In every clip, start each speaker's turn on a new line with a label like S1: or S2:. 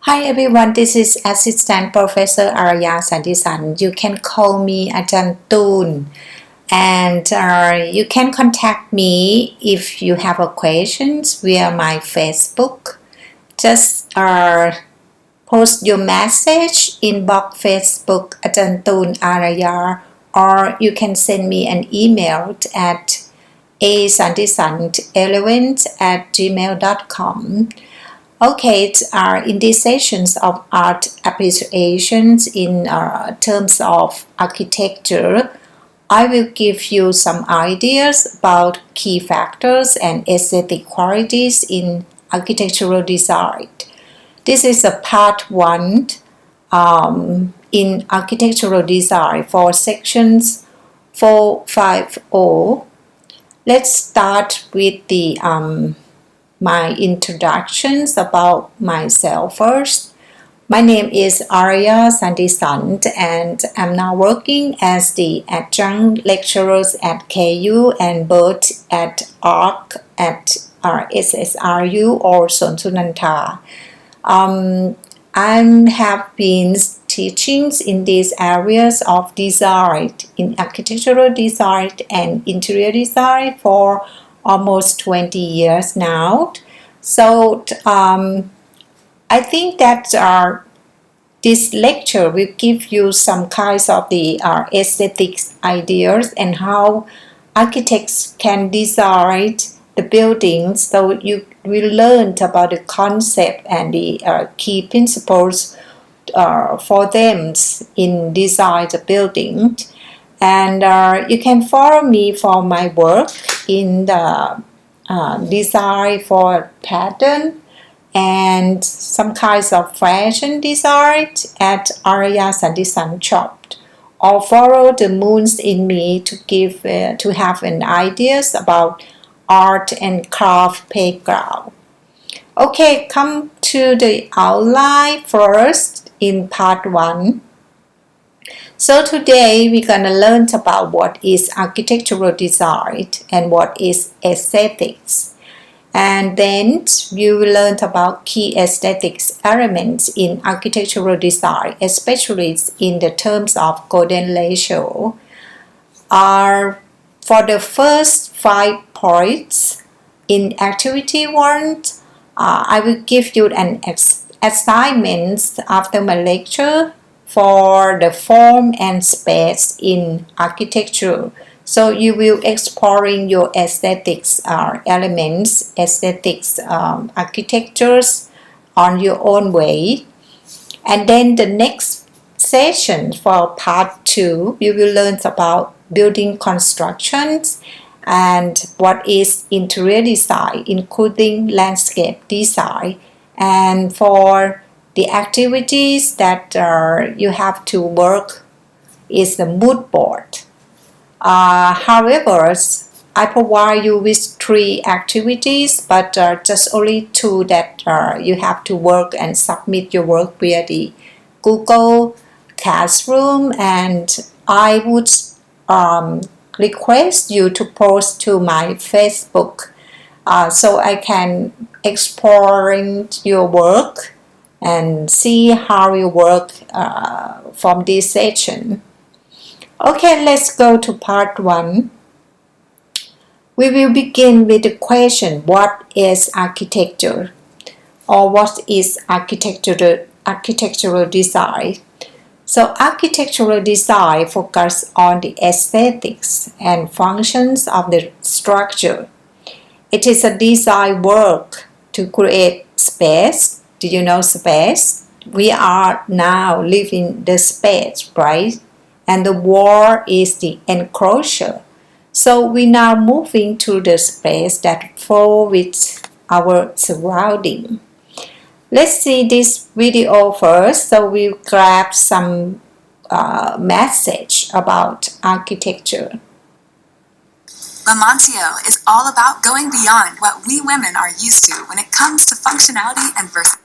S1: Hi everyone, this is Assistant Professor Araya Santisan. You can call me Ajahn and you can contact me if you have a questions via my Facebook. Just post your message inbox Facebook Ajahn Araya, or you can send me an email at asantisan11@gmail.com. Okay, in these sessions of art appreciations in terms of architecture, I will give you some ideas about key factors and aesthetic qualities in architectural design. This is a part 1 in architectural design for sections 450. Let's start with the my introductions about myself first. My name is Araya Santisan and I'm now working as the adjunct lecturers at KU and both at ARC at SSRU or Sonsunanta. I have been teaching in these areas of design, in architectural design and interior design for almost 20 years now. So I think that this lecture will give you some kinds of the aesthetics ideas and how architects can design the buildings. So you will learn about the concept and the key principles for them in design the building. And you can follow me for my work in the design for pattern and some kinds of fashion design at Araya Santisan shop, or follow the moons in me to give to have an ideas about art and craft playground. Okay, come to the outline first in part 1. So today we're going to learn about what is architectural design and what is aesthetics. And then you will learn about key aesthetics elements in architectural design, especially in the terms of golden ratio. For the first 5 points in activity 1, I will give you an assignment after my lecture for the form and space in architecture. So you will exploring your aesthetics elements, aesthetics architectures on your own way. And then the next session for part 2, you will learn about building constructions and what is interior design, including landscape design. And for the activities that you have to work is the mood board. However, I provide you with 3 activities, but just only 2 that you have to work and submit your work via the Google Classroom, and I would request you to post to my Facebook so I can explore your work and see how you work from this session. Okay, let's go to part 1. We will begin with the question, what is architecture? Or what is architectural design? So architectural design focuses on the aesthetics and functions of the structure. It is a design work to create space. Do you know space? We are now living the space, right? And the wall is the enclosure. So we now moving to the space that flow with our surrounding. Let's see this video first, so we'll grab some message about architecture.
S2: Lamontio is all about going beyond what we women are used to when it comes to functionality and versatility.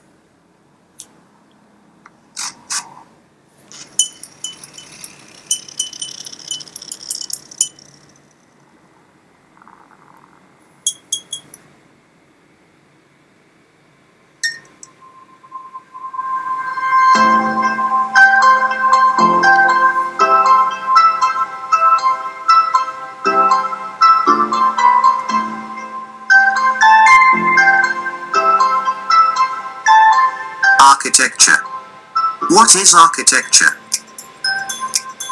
S2: architecture. What is architecture?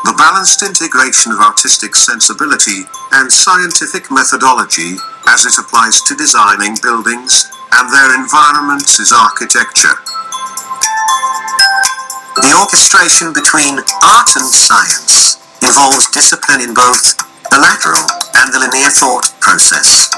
S2: The balanced integration of artistic sensibility and scientific methodology as it applies to designing buildings and their environments is architecture. The orchestration between art and science involves discipline in both the lateral and the linear thought process.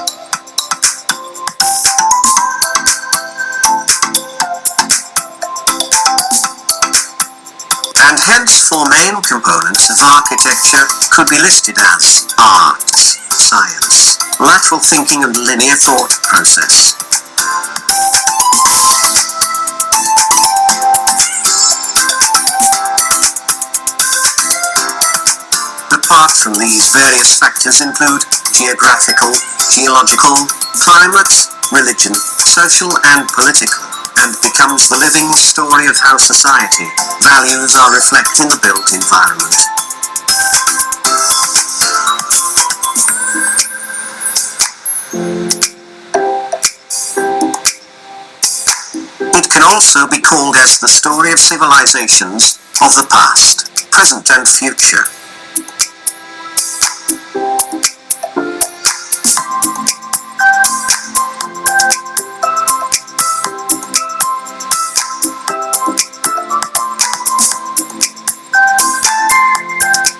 S2: And hence 4 main components of architecture could be listed as arts, science, lateral thinking and linear thought process. Apart from these, various factors include geographical, geological, climate, religion, social and political, and becomes the living story of how society values are reflected in the built environment. It can also be called as the story of civilizations of the past, present and future.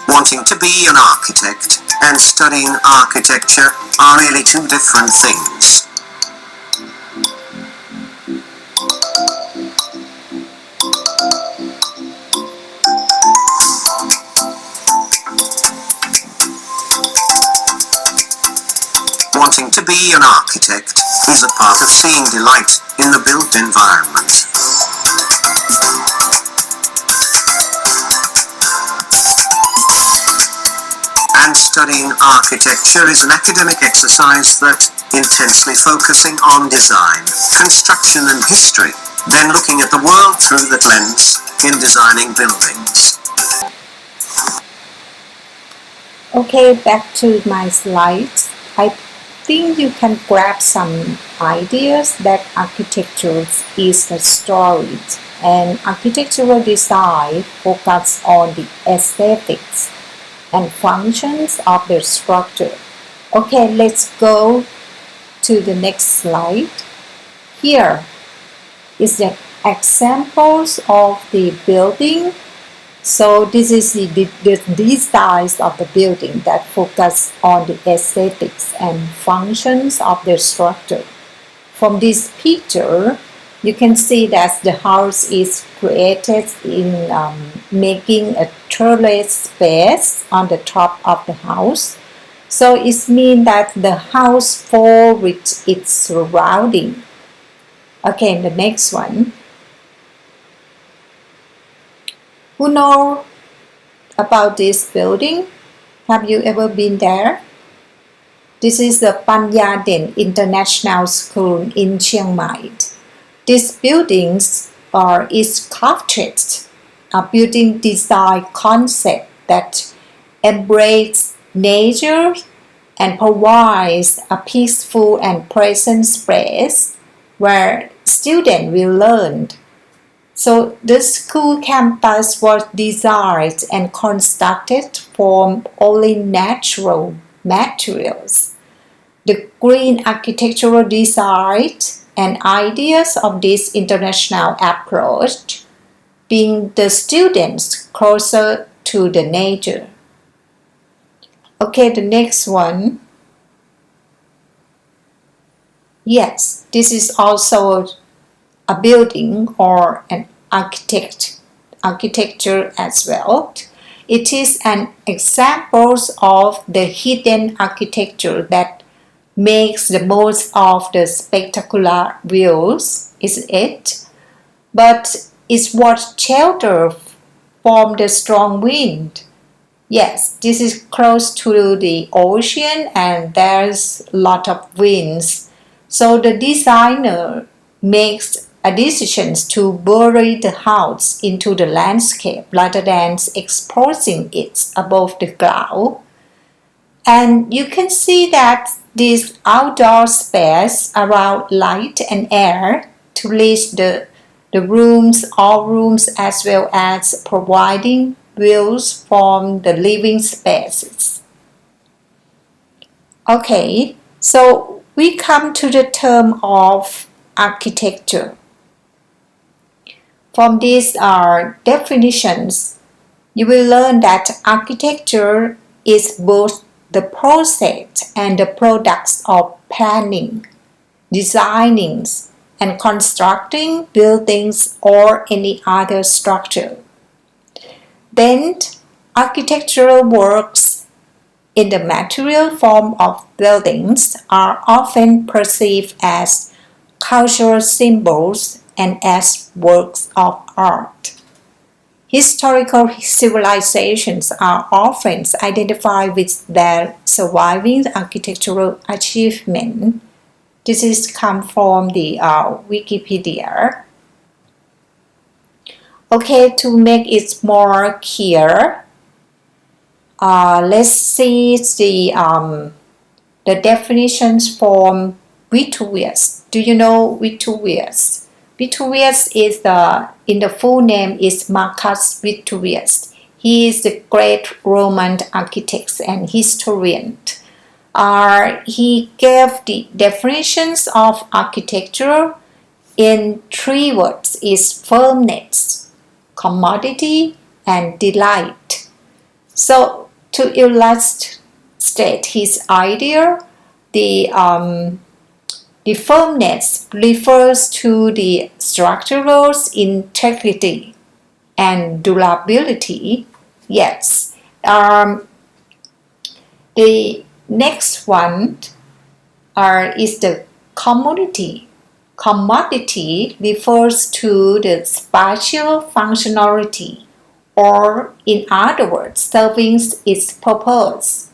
S2: Wanting to be an architect and studying architecture are really 2 different things. Wanting to be an architect is a part of seeing delight in the built environment. And studying architecture is an academic exercise that intensely focusing on design, construction and history, then looking at the world through that lens in designing buildings.
S1: Okay, back to my slides. I think you can grab some ideas that architecture is a story, and architectural design focuses on the aesthetics and functions of the structure. Okay, let's go to the next slide. Here is the examples of the building. So this is the design of the building that focus on the aesthetics and functions of the structure. From this picture, you can see that the house is created in making a toilet space on the top of the house. So it means that the house falls with its surrounding. Okay, the next one. Who know about this building? Have you ever been there? This is the Panyaden International School in Chiang Mai. These buildings is crafted a building design concept that embraces nature and provides a peaceful and pleasant space where students will learn. So the school campus was designed and constructed from only natural materials. The green architectural design and ideas of this international approach bring the students closer to the nature. Okay, the next one. Yes, this is also a building or an architecture as well. It is an example of the hidden architecture that makes the most of the spectacular views, is it? But it's what shelter from the strong wind. Yes, this is close to the ocean and there's a lot of winds. So the designer makes a decision to bury the house into the landscape rather than exposing it above the ground. And you can see that this outdoor space allows light and air to reach the the rooms, all rooms, as well as providing views from the living spaces. Okay, so we come to the term of architecture. From these definitions, you will learn that architecture is both the process and the products of planning, designing, and constructing buildings or any other structure. Then, architectural works in the material form of buildings are often perceived as cultural symbols and as works of art. Historical civilizations are often identified with their surviving architectural achievement. This is come from the Wikipedia. Okay, to make it more clear, let's see the definitions from Vitruvius. Do you know Vitruvius? Vitruvius is in the full name is Marcus Vitruvius. He is the great Roman architect and historian. He gave the definitions of architecture in 3 words: is firmness, commodity, and delight. So to illustrate his idea, the firmness refers to the structural integrity and durability. Yes. The next one is the commodity. Commodity refers to the spatial functionality, or in other words, serving its purpose.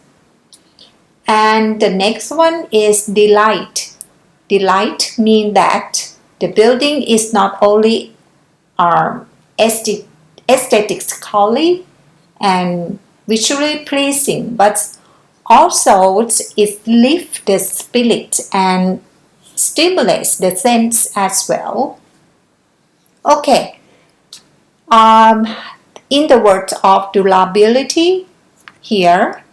S1: And the next one is delight. Delight means that the building is not only aesthetically and visually pleasing, but also it lifts the spirit and stimulates the sense as well. Okay. In the word of durability here,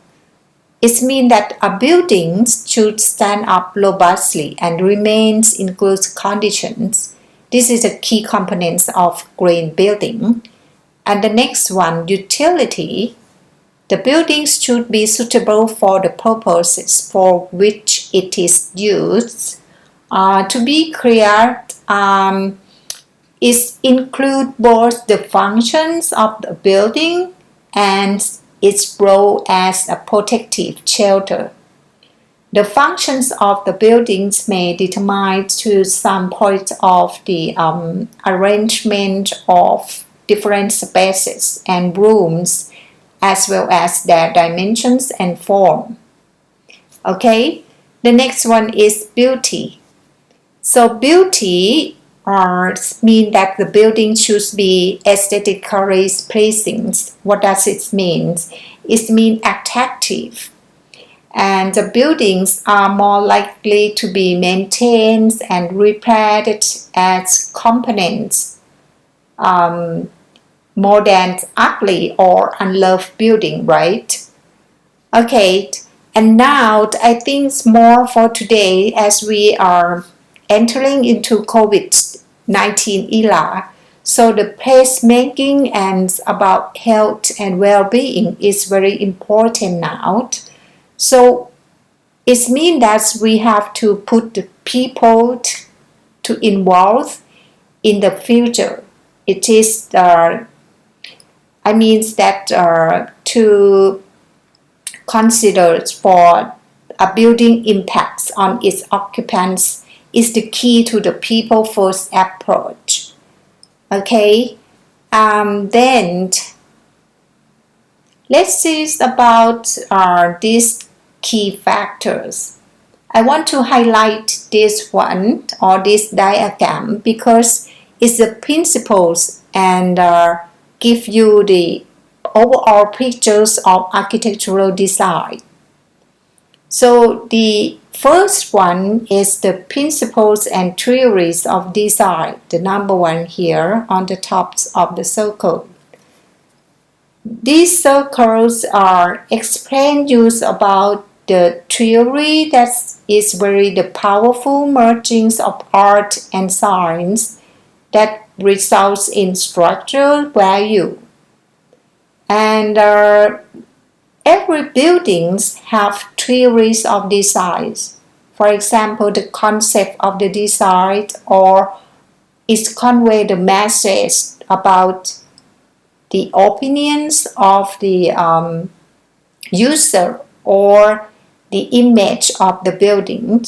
S1: it means that a building should stand up robustly and remains in good conditions. This is a key component of green building. And the next one, utility. The buildings should be suitable for the purposes for which it is used. To be clear, it includes both the functions of the building and its role as a protective shelter. The functions of the buildings may determine to some point of the arrangement of different spaces and rooms, as well as their dimensions and form. Okay, the next one is beauty. So beauty mean that the building should be aesthetically pleasing. What does it mean? It means attractive. And the buildings are more likely to be maintained and repaired as components more than ugly or unloved building, right? Okay, and now I think it's more for today as we are entering into COVID-19 era. So the placemaking and about health and well-being is very important now. So it means that we have to put the people to involve in the future. It is to consider for a building impacts on its occupants is the key to the people first approach. Okay, then let's see about these key factors. I want to highlight this one or this diagram because it's the principles and give you the overall pictures of architectural design. So the first one is the principles and theories of design, the number one here on the top of the circle. These circles are explain use about the theory that is very the powerful mergings of art and science that results in structural value. And every buildings have theories of design. For example, the concept of the design or it convey the message about the opinions of the user or the image of the building.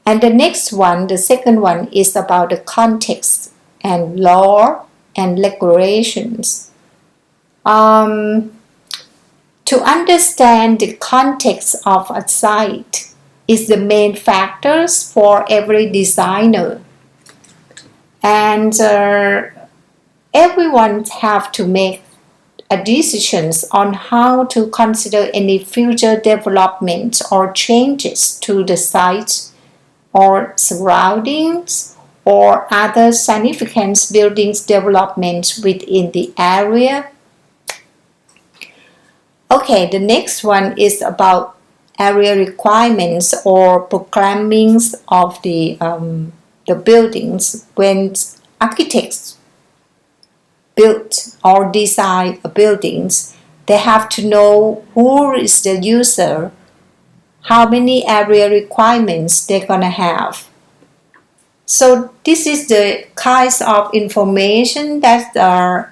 S1: And the next one, the second one, is about the context and law and regulations. To understand the context of a site is the main factors for every designer. And everyone have to make decisions on how to consider any future development or changes to the site or surroundings or other significant buildings development within the area. Okay, the next one is about area requirements or programming of the buildings. When architects build or design buildings, they have to know who is the user, how many area requirements they're gonna have. So this is the kinds of information that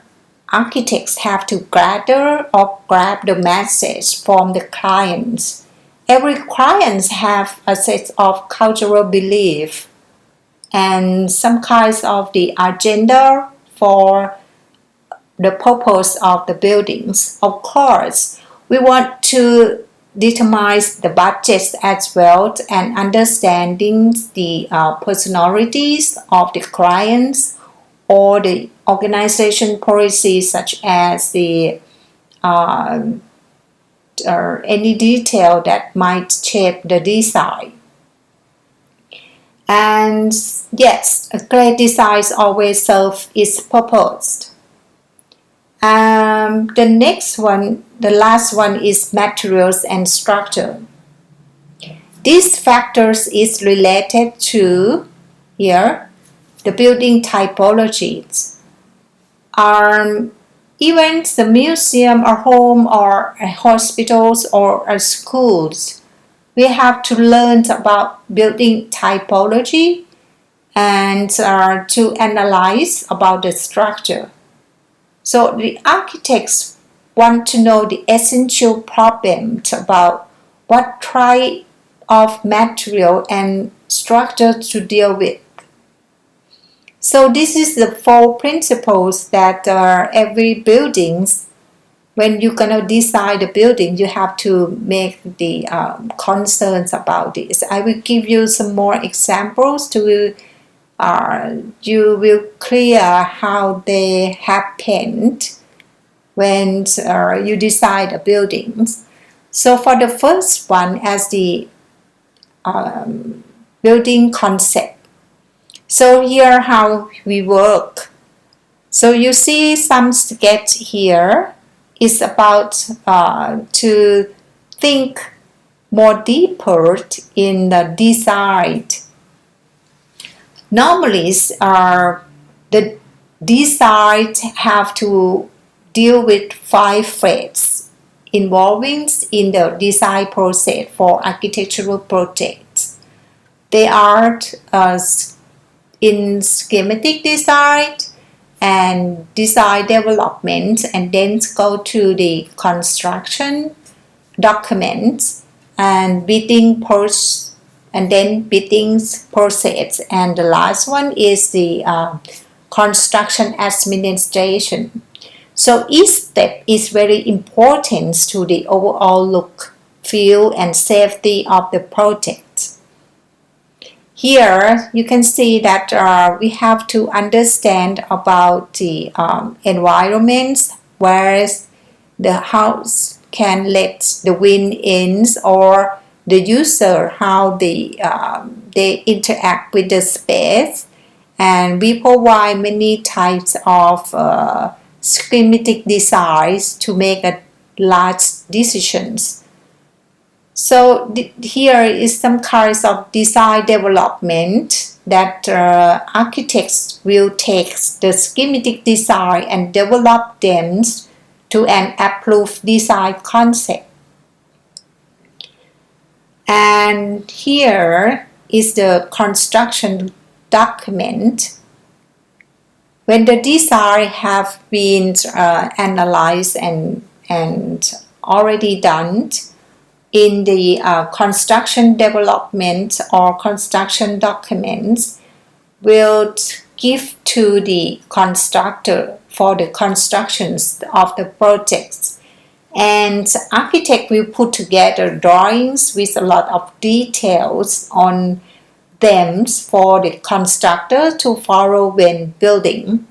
S1: architects have to gather or grab the message from the clients. Every client have a set of cultural belief and some kinds of the agenda for the purpose of the buildings. Of course, we want to determine the budgets as well and understanding the personalities of the clients or the organization policies such as the any detail that might shape the design. And yes, a great design always serves its purpose. The next one, the last one is materials and structure. These factors is related to here the building typologies. Even the museum or home or hospitals or schools, we have to learn about building typology and to analyze about the structure. So the architects want to know the essential problems about what type of material and structure to deal with. So this is the 4 principles that every buildings, when you're gonna design the building, you have to make the concerns about this. I will give you some more examples to you will clear how they happened when you design the buildings. So for the first one, as the building concept. So here how we work. So you see some sketch here is about to think more deeper in the design. Normally, the design have to deal with 5 phases involving in the design process for architectural projects. They are in schematic design and design development, and then go to the construction documents and bidding process. And then bidding process, and the last one is the construction administration. So each step is very important to the overall look, feel, and safety of the project. Here you can see that we have to understand about the environments where the house can let the wind in or the user, how they interact with the space, and we provide many types of schematic designs to make a large decisions. So here is some kinds of design development that architects will take the schematic design and develop them to an approved design concept. And here is the construction document. When the design have been analyzed and already done, in the construction development or construction documents will give to the constructor for the constructions of the projects. And architect will put together drawings with a lot of details on them for the constructor to follow when building.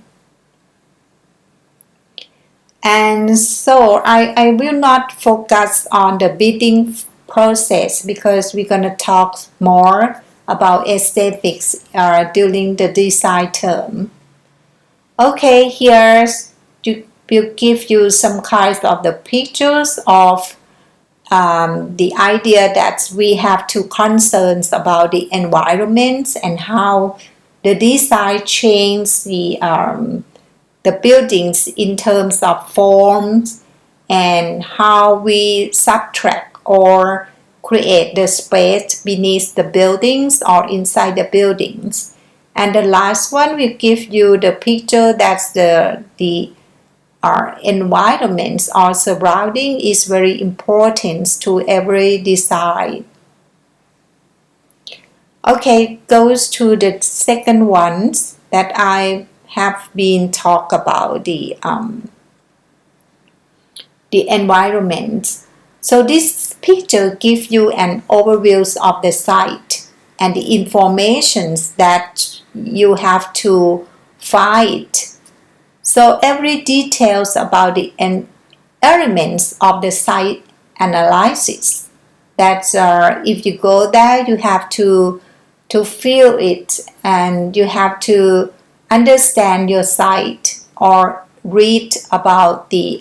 S1: And so I will not focus on the bidding process because we're going to talk more about aesthetics during the design term. Okay, here we'll give you some kinds of the pictures of the idea that we have to concerns about the environment and how the design changes the buildings in terms of forms and how we subtract or create the space beneath the buildings or inside the buildings. And the last one will give you the picture that's our environments or surrounding is very important to every design. Okay, goes to the second ones that I have been talk about the environment. So this picture gives you an overview of the site and the information that you have to find. So every details about the elements of the site analysis. That's if you go there, you have to feel it and you have to understand your site or read about the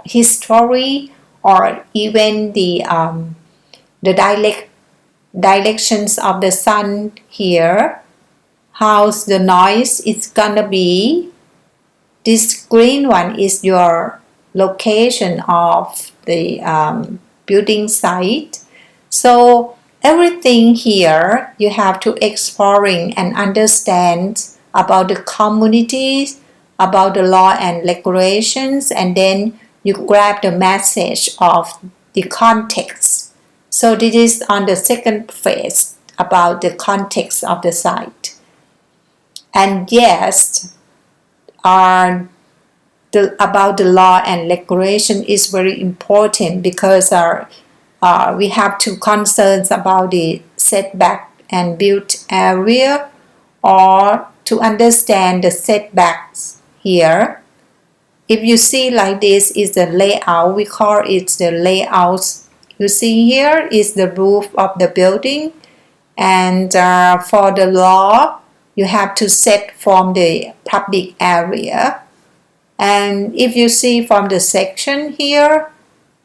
S1: history or even the directions of the sun here. How's the noise is gonna be. This green one is your location of the building site. So everything here you have to exploring and understand about the communities, about the law and regulations, and then you grab the message of the context. So this is on the second phase about the context of the site. And yes, about the law and regulation is very important because we have to concerns about the setback and built area or to understand the setbacks here. If you see like this is the layout, we call it the layout. You see here is the roof of the building, and for the law you have to set from the public area. And if you see from the section here,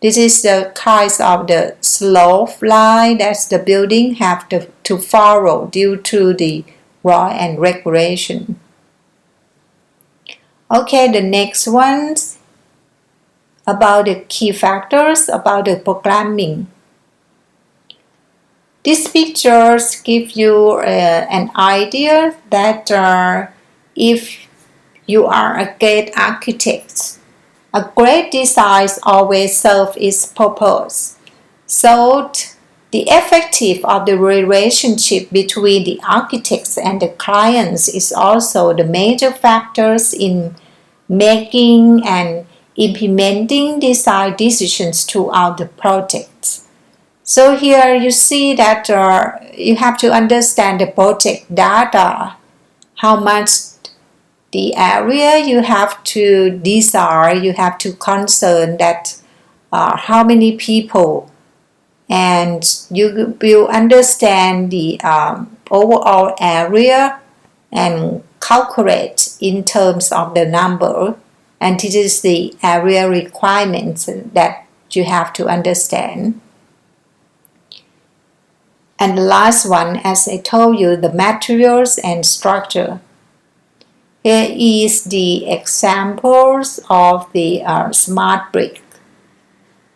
S1: this is the kinds of the slope line that the building have to follow due to the law and regulation. Okay, the next ones about the key factors about the programming. These pictures give you an idea that if you are a great architect, a great design always serves its purpose. So the effective of the relationship between the architects and the clients is also the major factors in making and implementing design decisions throughout the project. So here you see that you have to understand the project data, how much the area you have to design, you have to concern that how many people and you will understand the overall area and calculate in terms of the number, and this is the area requirements that you have to understand. And the last one, as I told you, the materials and structure. Here is the examples of the smart brick.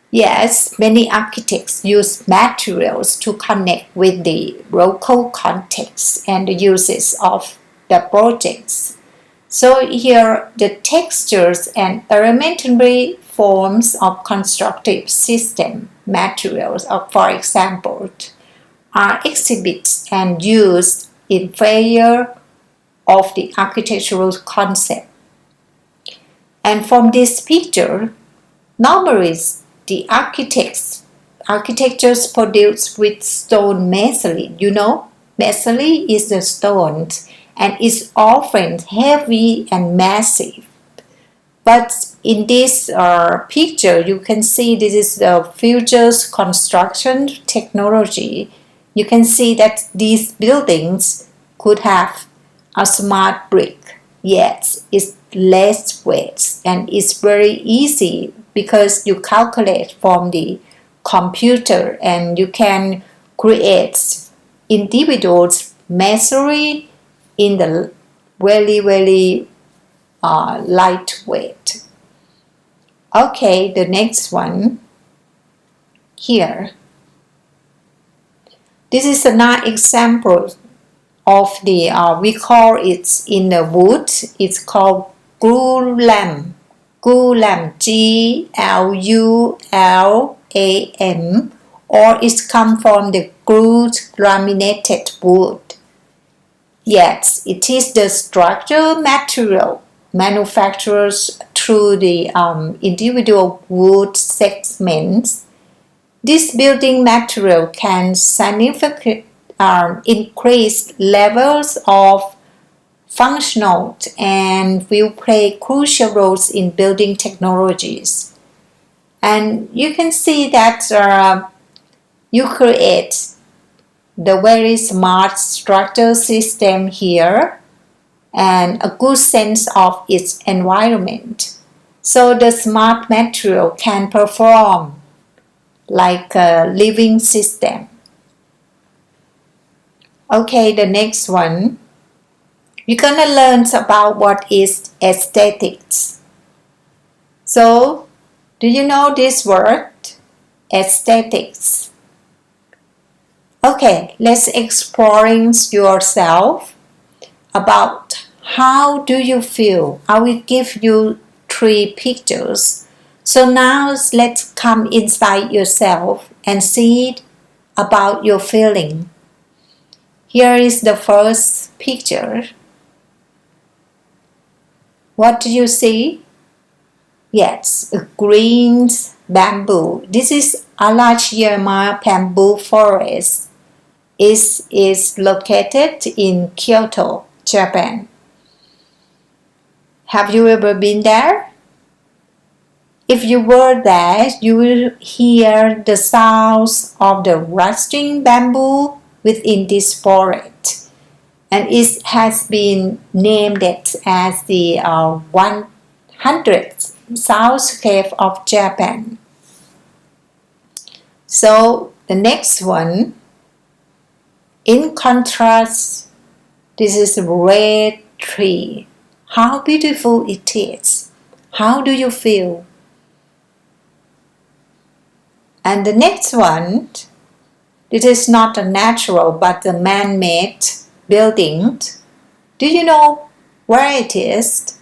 S1: Yes, many architects use materials to connect with the local context and the uses of the projects. So here, the textures and elementary forms of constructive system materials, for example, are exhibited and used in favor of the architectural concept. And from this picture, normally the architectures produced with stone masonry. You know, masonry is the stone and is often heavy and massive. But in this picture, you can see this is the future's construction technology. You can see that these buildings could have a smart brick, yet it's less weight and it's very easy because you calculate from the computer and you can create individual masonry in the very lightweight. Okay, the next one here. This is another example of the, we call it in the wood, it's called glulam. Glulam, Glulam, or it's come from the glued laminated wood. Yes, it is the structural material manufactured through the individual wood segments. This building material can significantly increase levels of functional and will play crucial roles in building technologies. And you can see that you create the very smart structural system here and a good sense of its environment. So the smart material can perform like a living system. Okay, the next one. We're gonna learn about what is aesthetics. So, do you know this word? Aesthetics. Okay, let's exploring yourself about how do you feel. I will give you 3 pictures. So now let's come inside yourself and see about your feeling. Here is the first picture. What do you see? Yes, a green bamboo. This is Araya bamboo forest. It is located in Kyoto, Japan. Have you ever been there? If you were there, you will hear the sounds of the rustling bamboo within this forest. And it has been named as the 100th soundscape of Japan. So the next one, in contrast, this is a red tree. How beautiful it is. How do you feel? And the next one, this is not a natural but a man-made building. Do you know where it is?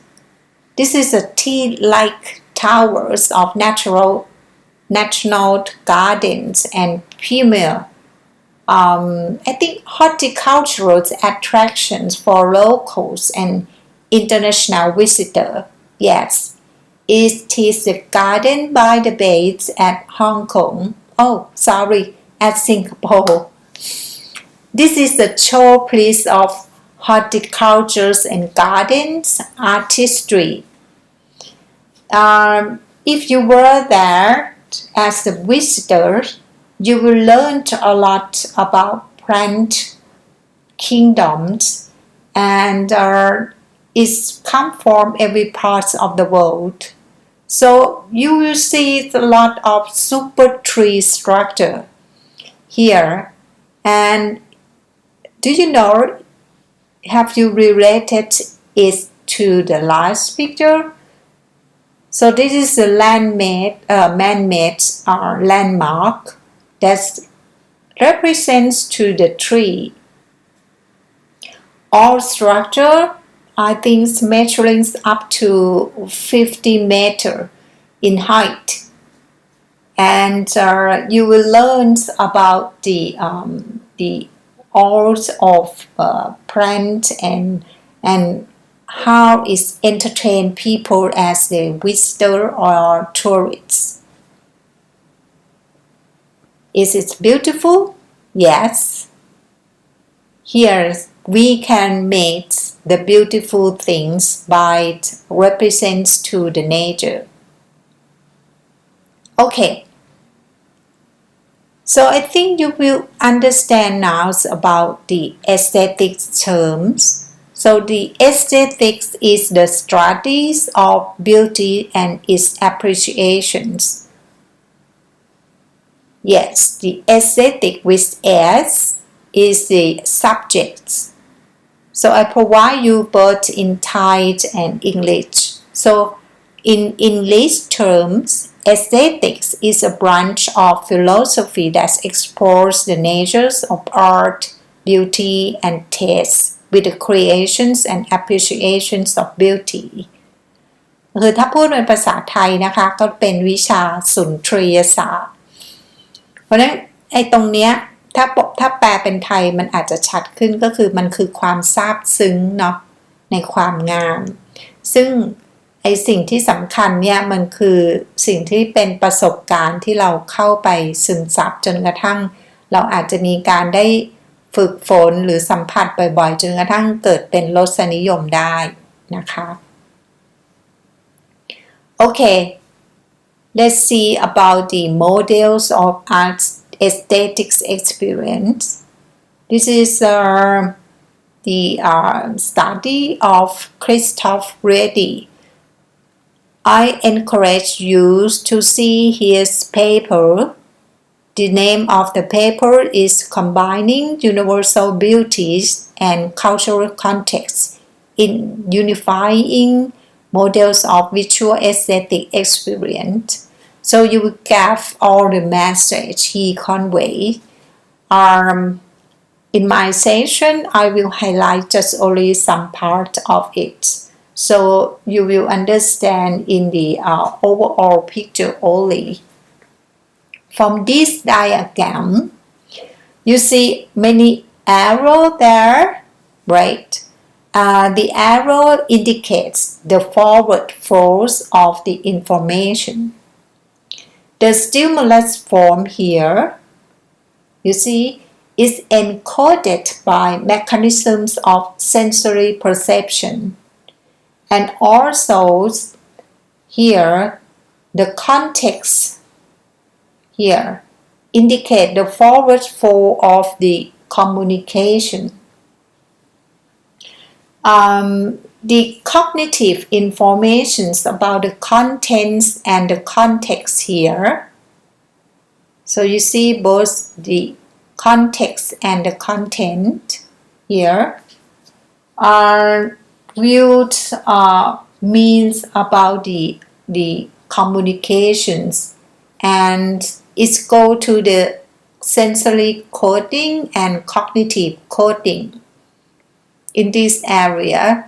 S1: This is a T-like towers of national gardens and premier I think horticultural attractions for locals and international visitors. Yes, it is the garden by the bay at Hong Kong. At Singapore. This is the showplace of horticultures and gardens artistry. If you were there as a visitor, you will learn a lot about plant kingdoms, and it's come from every part of the world. So you will see a lot of super tree structure here. And do you know, have you related it to the last picture? So this is a man-made landmark that represents to the tree. All structure, I think, is measuring up to 50 meters in height. And you will learn about the arts of plant and how it entertain people as they visitor or tourists. Is it beautiful? Yes. Here we can make the beautiful things by it represents to the nature. Okay. So I think you will understand now about the aesthetics terms. So the aesthetics is the studies of beauty and its appreciations. Yes, the aesthetic with S is the subject. So I provide you both in Thai and English. So in English terms, aesthetics is a branch of philosophy that explores the natures of art, beauty, and taste with the creations and appreciations of beauty คือถ้าพูดเป็นภาษาไทยนะคะก็เป็นวิชาสุนทรียศาสตร์เพราะฉะนั้นไอ้ตรงเนี้ยถ้าแปลเป็นไทยมันอาจจะชัดขึ้นก็คือมันคือความซาบซึ้งเนาะในความงามซึ่งไอ้สิ่งที่สำคัญเนี่ยมันคือสิ่งที่เป็นประสบการณ์ที่เราเข้าไปซึมซับจนกระทั่งเราอาจจะมีการได้ฝึกฝนหรือสัมผัสบ่อยๆจนกระทั่งเกิดเป็นรสนิยมได้นะคะ Okay, let's see about the models of art aesthetics experience. This is the study of Christoph Reddy. I encourage you to see his paper. The name of the paper is Combining Universal Beauties and Cultural Contexts in Unifying Models of Visual Aesthetic Experience. So you will get all the message he conveys. In my session, I will highlight just only some part of it. So you will understand in the overall picture only. From this diagram, you see many arrows there, right? The arrow indicates the forward flows of the information. The stimulus form here, you see, is encoded by mechanisms of sensory perception. And also here, the context here indicate the forward flow of the communication. The cognitive informations about the contents and the context here. So you see both the context and the content here are viewed means about the communications, and it's go to the sensory coding and cognitive coding in this area.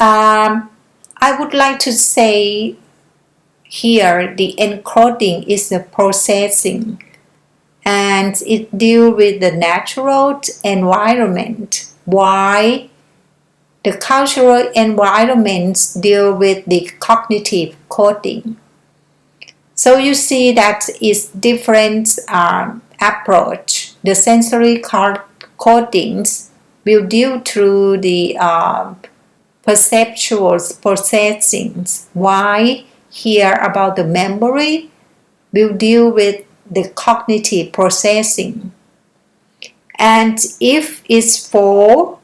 S1: I would like to say here the encoding is the processing, and it deals with the natural environment. Why? The cultural environments deal with the cognitive coding. So you see that it's different approach. The sensory codings will deal through the perceptual processing. Why? Here about the memory will deal with the cognitive processing. And if it's four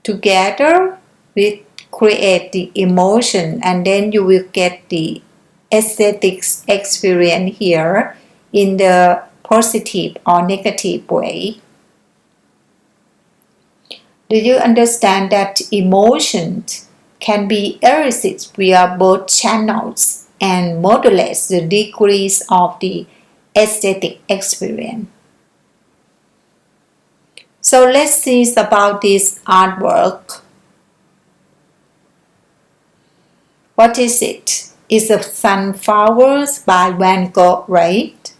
S1: together, we create the emotion, and then you will get the aesthetics experience here in the positive or negative way. Do you understand that emotions can be elicited via both channels and modulates the degrees of the aesthetic experience? So let's see about this artwork. What is it? It's the Sunflowers by Van Gogh, right?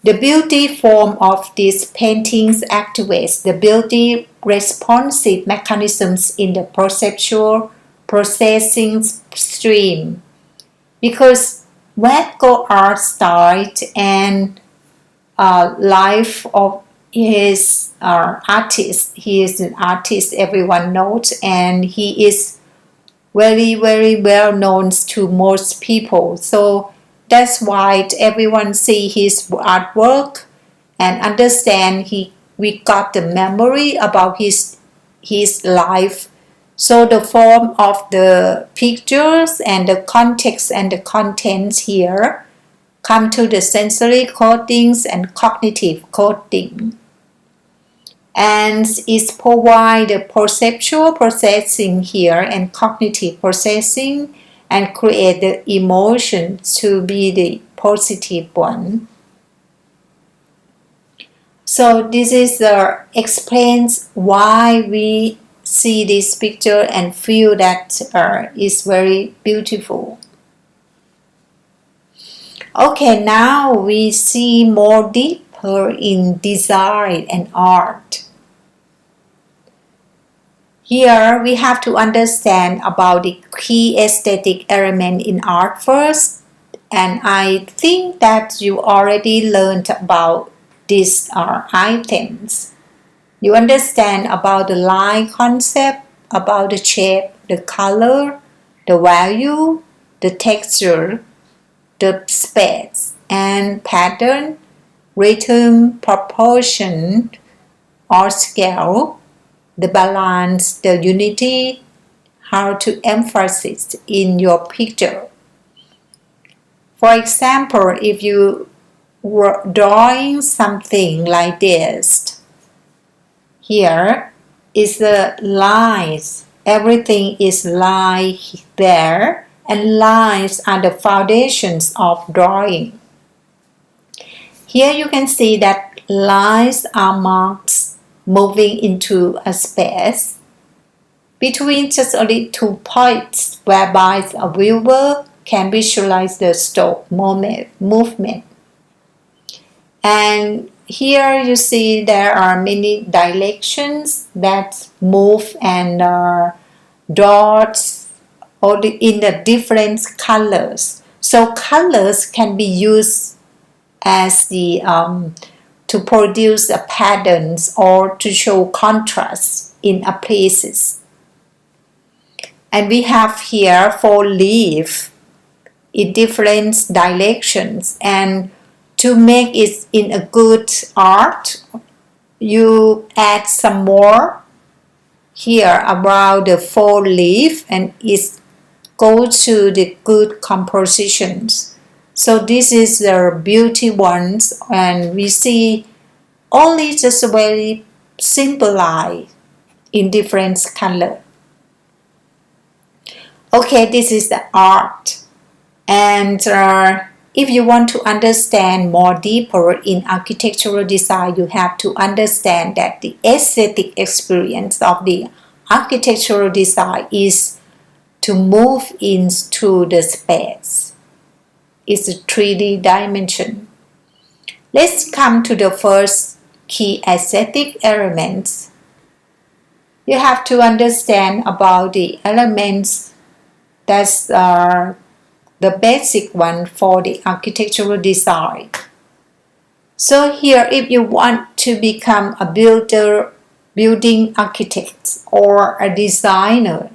S1: The beauty form of these paintings activates the beauty responsive mechanisms in the perceptual processing stream. Because Van Gogh art style and life of his artist, he is an artist everyone knows, and he is very, very well known to most people. So that's why everyone see his artwork and understand we got the memory about his life. So the form of the pictures and the context and the contents here come to the sensory codings and cognitive coding. And it provides the perceptual processing here and cognitive processing and create the emotion to be the positive one. So this is explains why we see this picture and feel that it's very beautiful. Okay, now we see more deeper in design and art. Here we have to understand about the key aesthetic element in art first, and I think that you already learned about these items. You understand about the line concept, about the shape, the color, the value, the texture, the space and pattern, rhythm, proportion or scale, the balance, the unity, how to emphasize in your picture. For example, if you were drawing something like this, here is the lines, everything is line there, and lines are the foundations of drawing. Here you can see that lines are marks moving into a space between just only 2 points, whereby a viewer can visualize the stroke movement. And here you see there are many directions that move and dots in the different colors. So colors can be used as the to produce a patterns or to show contrast in a places. And we have here 4 leaves in different directions, and to make it in a good art, you add some more here around the 4 leaf, and it goes to the good compositions. So this is the beauty ones, and we see only just a very simple line in different color. Okay, this is the art. And if you want to understand more deeper in architectural design, you have to understand that the aesthetic experience of the architectural design is to move into the space. It's a 3D dimension. Let's come to the first key aesthetic elements. You have to understand about the elements that's the basic one for the architectural design. So here, if you want to become a building architect or a designer,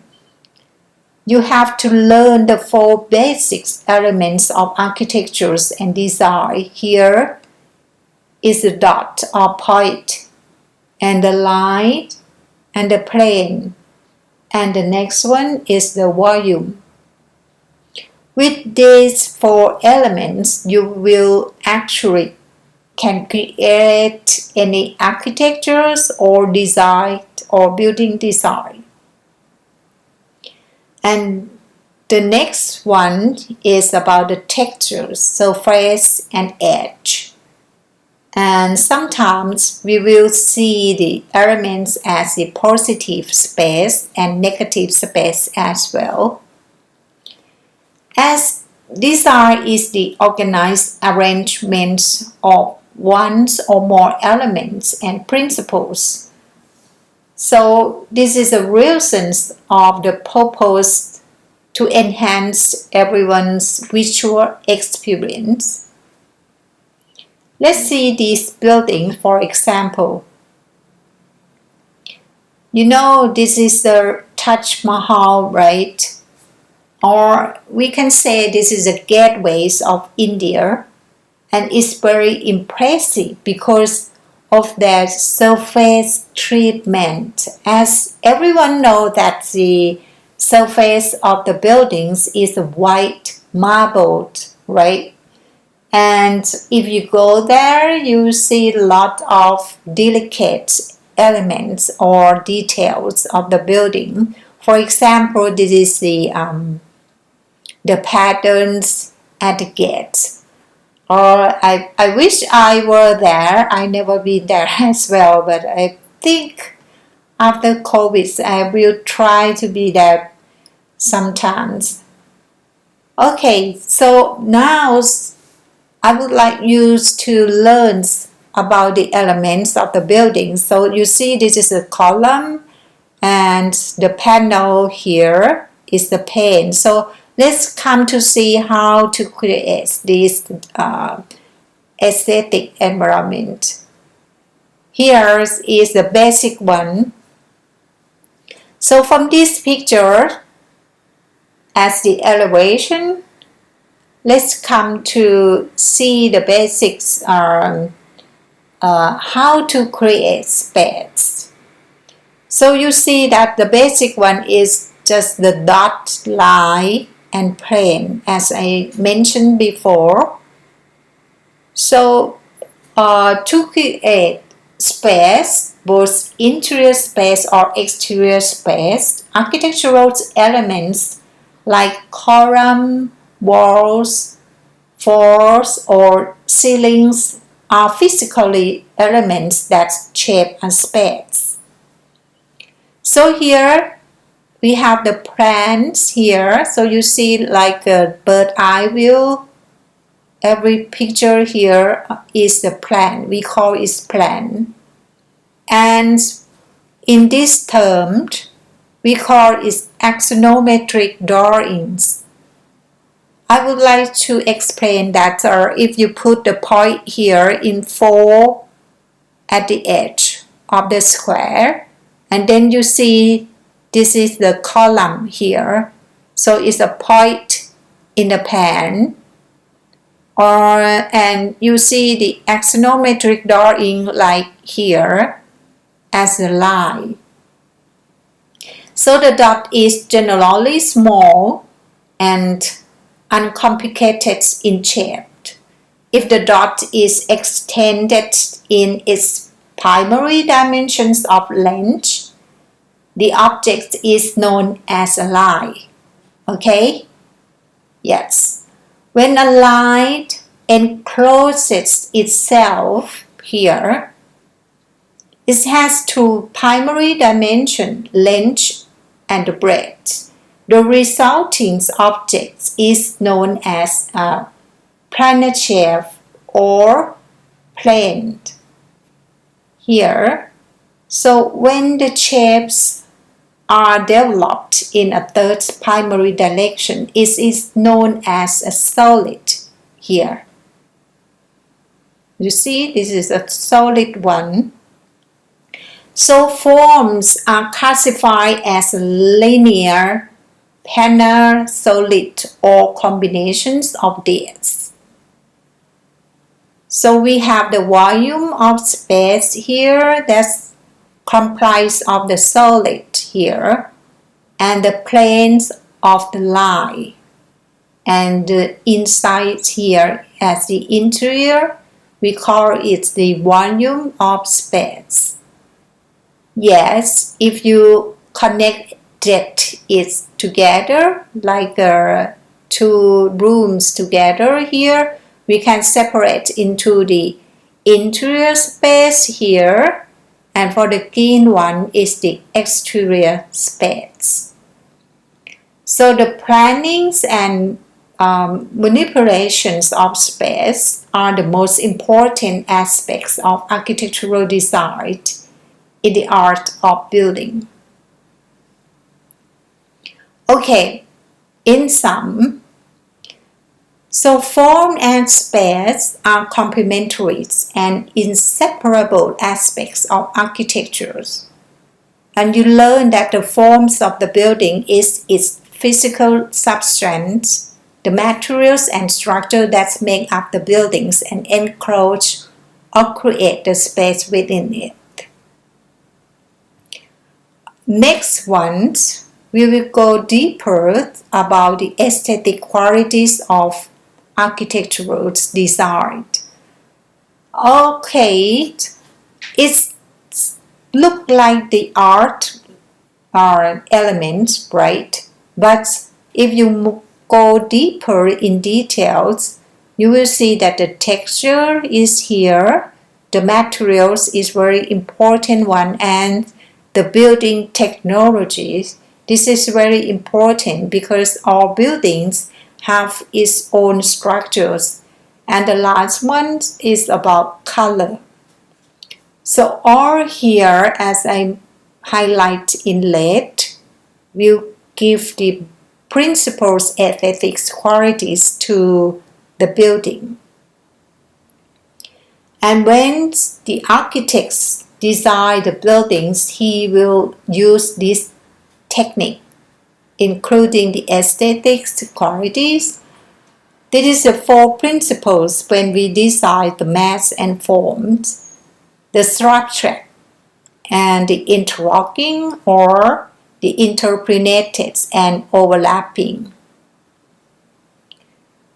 S1: you have to learn the 4 basic elements of architecture and design. Here, is the dot or point, and the line and the plane, and the next one is the volume. With these 4 elements, you will actually can create any architectures or design or building design. And the next one is about the textures, surface and edge. And sometimes we will see the elements as the positive space and negative space as well. As design is the organized arrangement of one or more elements and principles. So this is a real sense of the purpose to enhance everyone's visual experience. Let's see this building for example. You know, this is the Taj Mahal, right? Or we can say this is the gateways of India, and it's very impressive because of their surface treatment. As everyone knows that the surface of the buildings is white marbled, right? And if you go there, you see a lot of delicate elements or details of the building. For example, this is the patterns at the gates. Or I wish I were there. I never been there as well, but I think after COVID I will try to be there sometimes. Okay, so now I would like you to learn about the elements of the building. So you see this is a column and the panel here is the pane. So let's come to see how to create this aesthetic environment. Here is the basic one. So from this picture, as the elevation, let's come to see the basics how to create space. So you see that the basic one is just the dot, line, and plane, as I mentioned before. So to create space, both interior space or exterior space, architectural elements like column, walls, floors, or ceilings are physically elements that shape a space. So here we have the plans here. So you see like a bird eye view. Every picture here is the plan. We call it plan. And in this term, we call it axonometric drawings. I would like to explain that if you put the point here in 4 at the edge of the square, and then you see this is the column here. So it's a point in the pan. And you see the axonometric drawing like here as a line. So the dot is generally small and uncomplicated in shape. If the dot is extended in its primary dimensions of length, the object is known as a line. Okay? Yes. When a line encloses itself here, it has 2 primary dimensions, length and breadth. The resulting object is known as a planar shape or plane here. So when the shapes are developed in a 3rd primary direction, it is known as a solid here. You see, this is a solid one. So forms are classified as linear, planar, solid, or combinations of these. So we have the volume of space here that's comprised of the solid here and the planes of the line, and the inside here as the interior, we call it the volume of space. Yes, if you connect it together, like two rooms together here, we can separate into the interior space here, and for the green one is the exterior space. So the plannings and manipulations of space are the most important aspects of architectural design in the art of building. Okay, in sum, so form and space are complementary and inseparable aspects of architectures. And you learn that the forms of the building is its physical substance, the materials and structure that make up the buildings and enclose or create the space within it. Next one, we will go deeper about the aesthetic qualities of architectural design. Okay, it looks like the art are elements, right? But if you go deeper in details, you will see that the texture is here, the materials is very important one, and the building technologies. This is very important because all buildings have its own structures. And the last one is about color. So all here, as I highlight in red, will give the principles aesthetics qualities to the building. And when the architects design the buildings, he will use this technique, including the aesthetics qualities. This is the four principles when we design the mass and forms, the structure, and the interlocking or the interpolated and overlapping.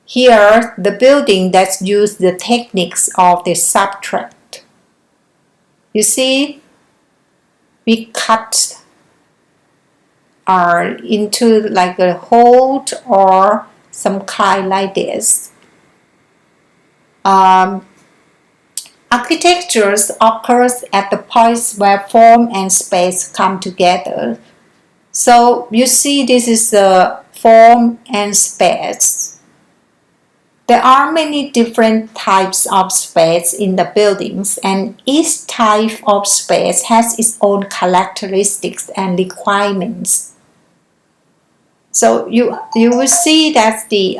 S1: Here, the building that use the techniques of the subtract. You see, we cut into like a hole or some kind like this. Architectures occurs at the points where form and space come together. So you see this is the form and space. There are many different types of space in the buildings, and each type of space has its own characteristics and requirements. So you will see that the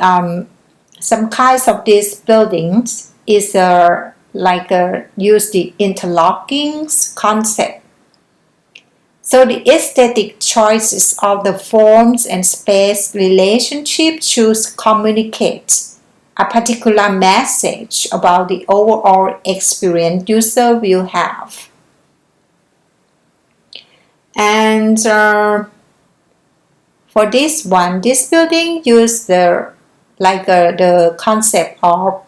S1: some kinds of these buildings is use the interlocking concept. So the aesthetic choices of the forms and space relationship should communicate a particular message about the overall experience user will have. And for this one, this building used the concept of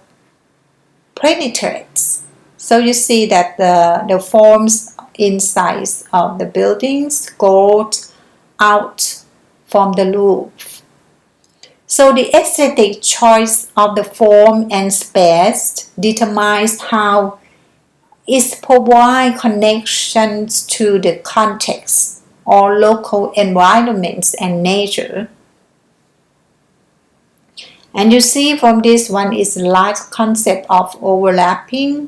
S1: penetrates. So you see that the forms inside of the buildings go out from the roof. So the aesthetic choice of the form and space determines how it provides connections to the context or local environments and nature. And you see from this one is the last concept of overlapping.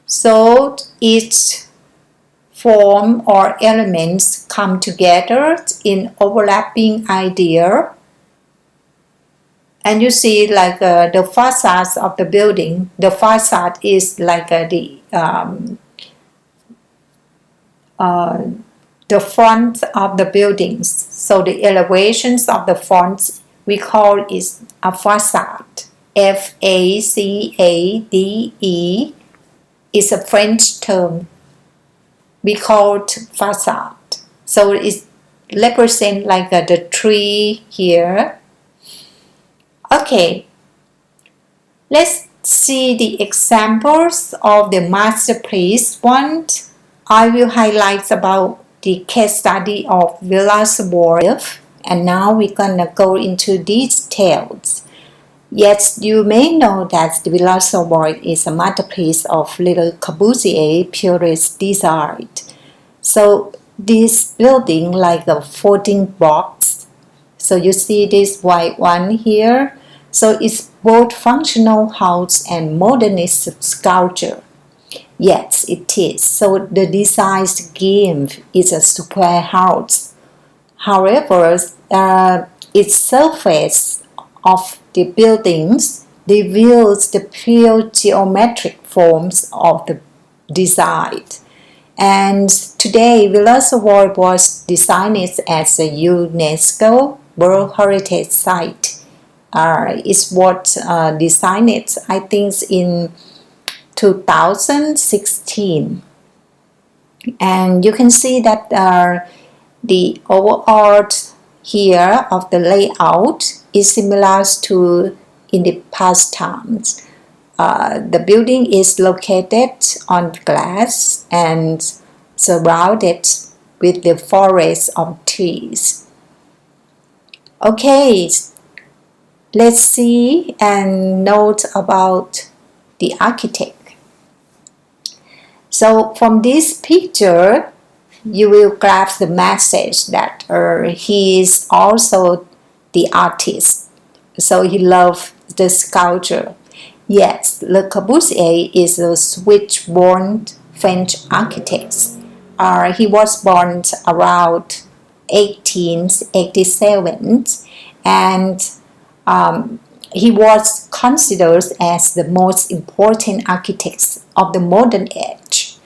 S1: So each form or elements come together in overlapping idea. And you see the facades of the building. The facade is like the front of the buildings. So the elevations of the fronts we call is a facade. Facade is a French term. We call it facade. So it represents like the tree here. Okay, let's see the examples of the masterpiece. One, I will highlight about the case study of Villa Savoy, and now we're gonna go into details. Yes, you may know that the Villa Savoy is a masterpiece of Le Corbusier purist design. So this building like a folding box. So you see this white one here. So it's both functional house and modernist sculpture. Yes, it is. So the design scheme is a square house. However, its surface of the buildings reveals the pure geometric forms of the design. And today, Villa Savoy was designed as a UNESCO World Heritage Site. It was designed, I think, in 2016. And you can see that the overall here of the layout is similar to in the past times. The building is located on glass and surrounded with the forest of trees. Okay, let's see and note about the architect. So from this picture, you will grasp the message that he is also the artist. So he loves the sculpture. Yes, Le Corbusier is a Swiss-born French architect. He was born around 1887 and he was considered as the most important architect of the modern age.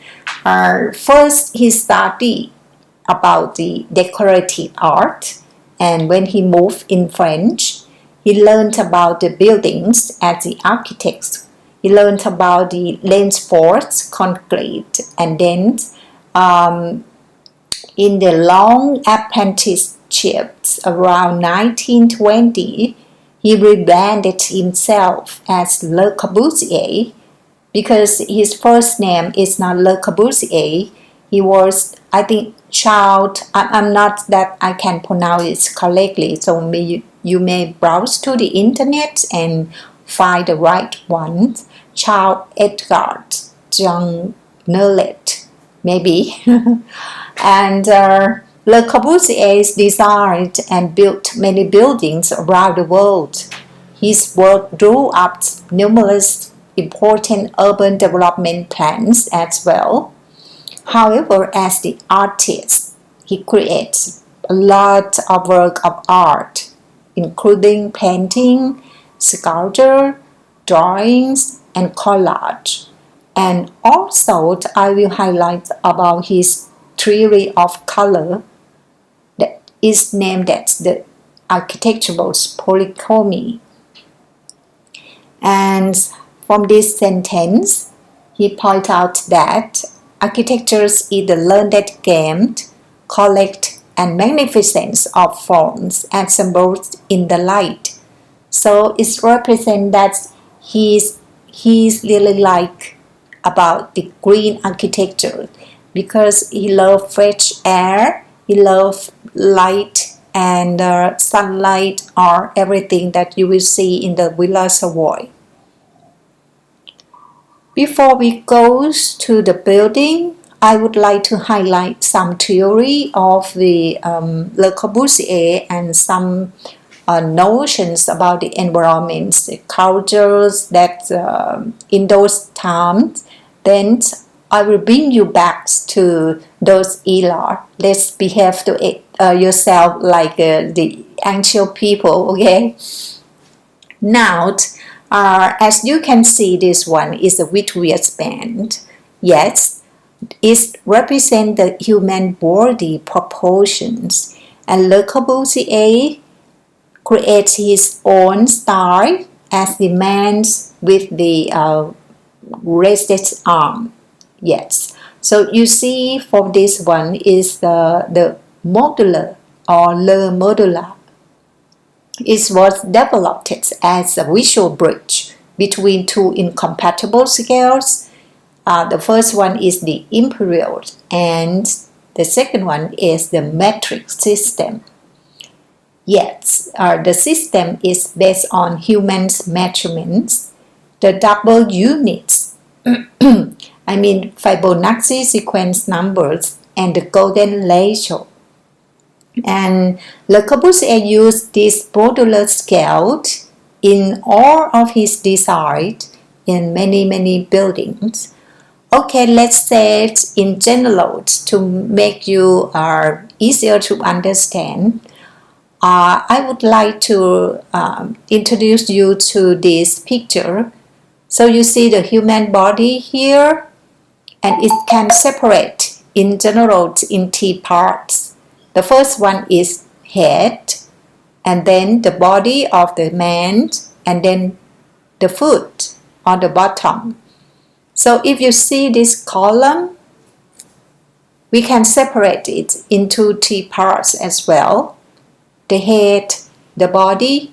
S1: First, he studied about the decorative art, and when he moved in French, he learned about the buildings as the architect. He learned about the reinforced concrete, and then in the long apprenticeships around 1920, he rebranded himself as Le Corbusier because his first name is not Le Corbusier. He was, I think, I'm not that I can pronounce it correctly, so you may browse to the internet and find the right one. Charles Edgar Jean Nerlet, maybe. And Le Corbusier designed and built many buildings around the world. His work drew up numerous important urban development plans as well. However, as the artist, he creates a lot of work of art, including painting, sculpture, drawings, and collage. And also, I will highlight about his theory of color that is named as the architectural polychromy. And from this sentence, he points out that architecture is the learned game, collect, and magnificence of forms assembled in the light. So it represents that he's really like about the green architecture because he loves fresh air, he loves light and sunlight are everything that you will see in the Villa Savoy. Before we go to the building, I would like to highlight some theory of the Le Corbusier and some notions about the environment, the cultures that in those times. Then I will bring you back to those era. Let's behave to it, yourself like the ancient people, okay? Now, as you can see, this one is a Vitruvius band. Yes, it represents the human body proportions. And Le Corbusier creates his own style as the man with the raised arm. Yes. So you see for this one is the modular or le modular. It was developed as a visual bridge between two incompatible scales. The first one is the imperial and the second one is the metric system. Yes, the system is based on humans' measurements, the double units, I mean Fibonacci sequence numbers, and the golden ratio. And Le Corbusier used this modular scale in all of his designs in many buildings. Okay, let's say it in general to make you easier to understand. I would like to introduce you to this picture. So you see the human body here, and it can separate in general in three parts. The first one is head, and then the body of the man, and then the foot on the bottom. So if you see this column, we can separate it into three parts as well. The head, the body,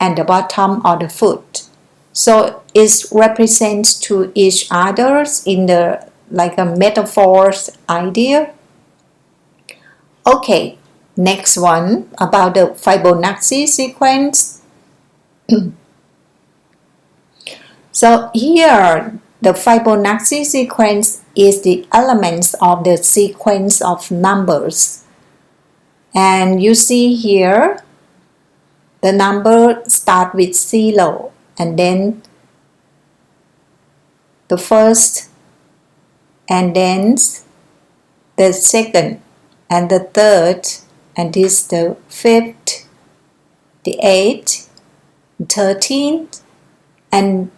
S1: and the bottom or the foot. So it represents to each other in the like a metaphor idea. Okay, next one about the Fibonacci sequence. So here the Fibonacci sequence is the elements of the sequence of numbers. And you see here the number start with 0 and then the first and then the second and the third, and this the fifth, the 8th, 13th, and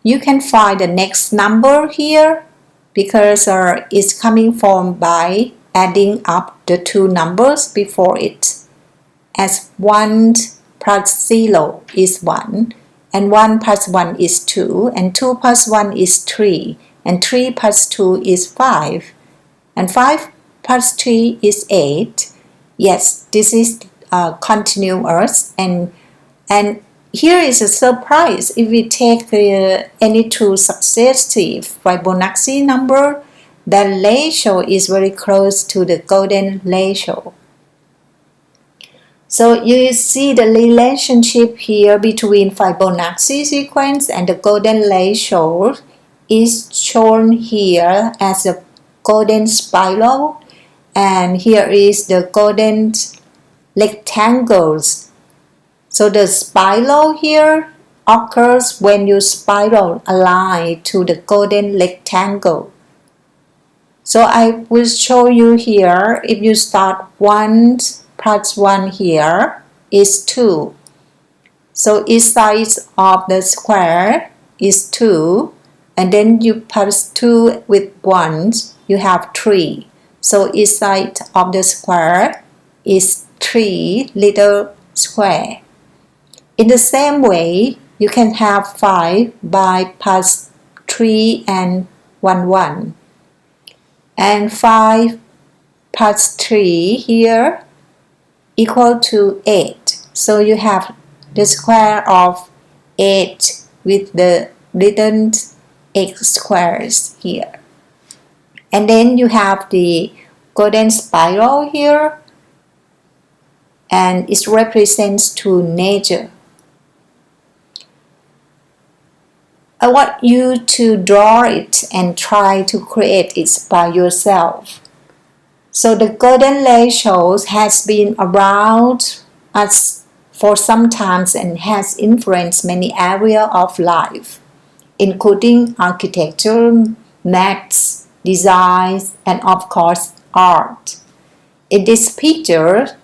S1: you can find the next number here because it's coming from by adding up the two numbers before it, as 1 plus 0 is 1, and 1 plus 1 is 2, and 2 plus 1 is 3, and 3 plus 2 is 5, and 5 plus 3 is 8. Yes, this is continuous, and here is a surprise. If we take any two successive Fibonacci number, the ratio is very close to the golden ratio. So you see the relationship here between Fibonacci sequence and the golden ratio is shown here as a golden spiral, and here is the golden rectangles. So the spiral here occurs when you spiral a line to the golden rectangle. So I will show you here, if you start 1 plus 1 here is 2. So each side of the square is 2, and then you plus 2 with 1, you have 3. So each side of the square is 3 little square. In the same way, you can have 5 by plus 3 and 1. And 5 plus 3 here equal to 8. So you have the square of 8 with the little x squares here. And then you have the golden spiral here, and it represents to nature. I want you to draw it and try to create it by yourself. So the golden ratio has been around us for some time and has influenced many areas of life, including architecture, maths, design, and of course art. In this picture,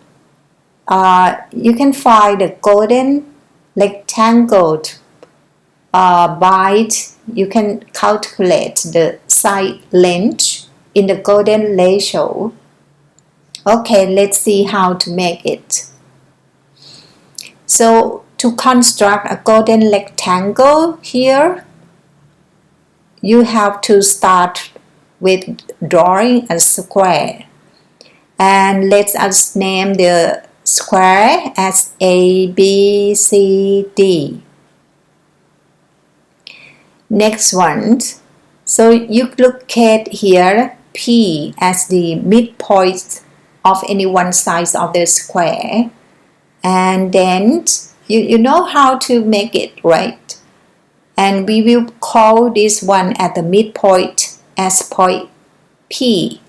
S1: you can find the golden rectangle. You can calculate the side length in the golden ratio. Okay, let's see how to make it. So to to construct a golden rectangle here, you have to start with drawing a square. And let us name the square as A, B, C, D. Next one. So you locate here P as the midpoint of any one side of the square. And then you know how to make it, right? And we will call this one at the midpoint as point P.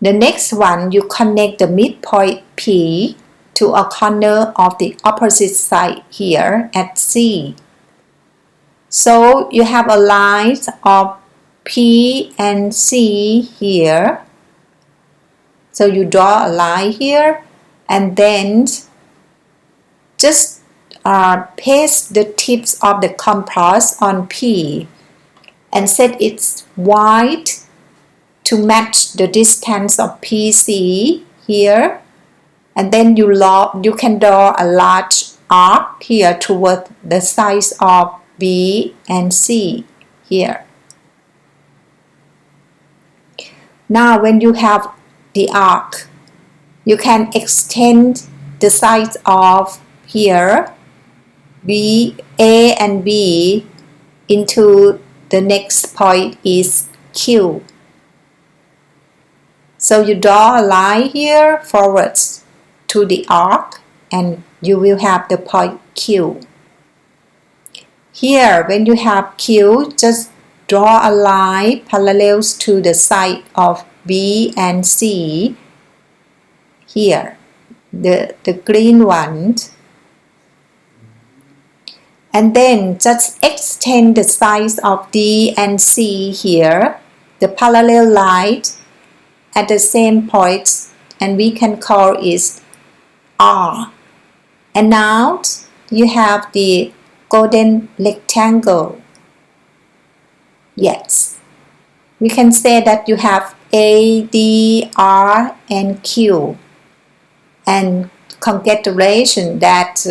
S1: The next one, you connect the midpoint P to a corner of the opposite side here at C. So you have a line of P and C here. So you draw a line here and then just paste the tips of the compass on P and set its width to match the distance of PC here. And then you can draw a large arc here toward the sides of B and C here. Now when you have the arc, you can extend the sides of here B, A and B into the next point is Q. So you draw a line here forwards to the arc and you will have the point Q. Here, when you have Q, just draw a line parallel to the side of B and C here, the green one. And then just extend the sides of D and C here, the parallel line at the same point, and we can call it R. And now you have the golden rectangle. Yes, we can say that you have A, D, R, and Q. And congratulations that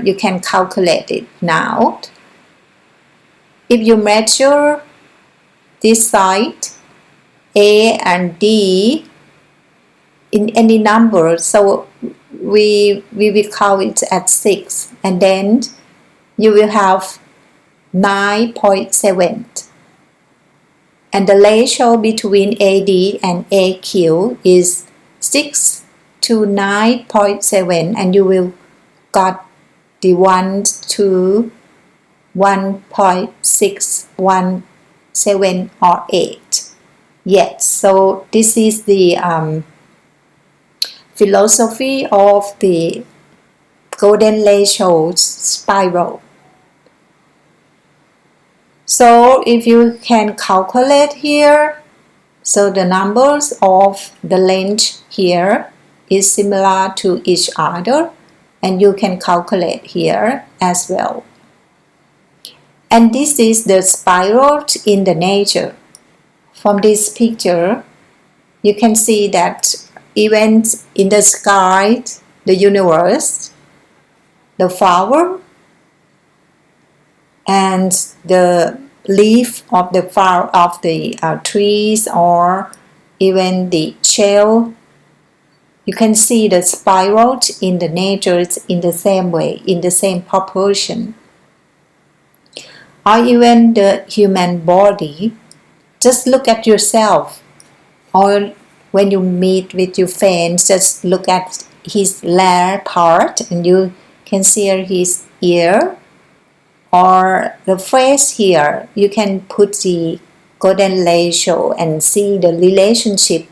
S1: you can calculate it now. If you measure this side A and D in any number, so we will count it at 6, and then you will have 9.7, and the ratio between AD and AQ is 6 to 9.7, and you will got the 1 to 1.617 or 8. Yes, so this is the philosophy of the golden ratio spiral. So if you can calculate here, so the numbers of the length here is similar to each other, and you can calculate here as well. And this is the spiral in the nature. From this picture, you can see that even in the sky, the universe, the flower, and the leaf of the flower of the trees, or even the shell, you can see the spiral in the nature in the same way, in the same proportion. Or even the human body, just look at yourself, or when you meet with your friends, just look at his lower part and you can see his ear or the face here. You can put the golden ratio and see the relationship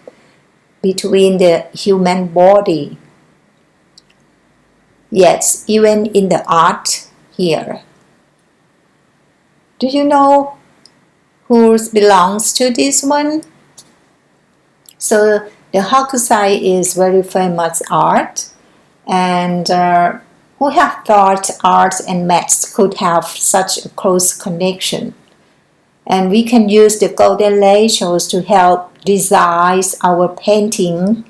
S1: between the human body. Yes, even in the art here. Do you know who belongs to this one? So the Hokusai is very famous art, and who have thought art and maths could have such a close connection. And we can use the golden ratios to help design our painting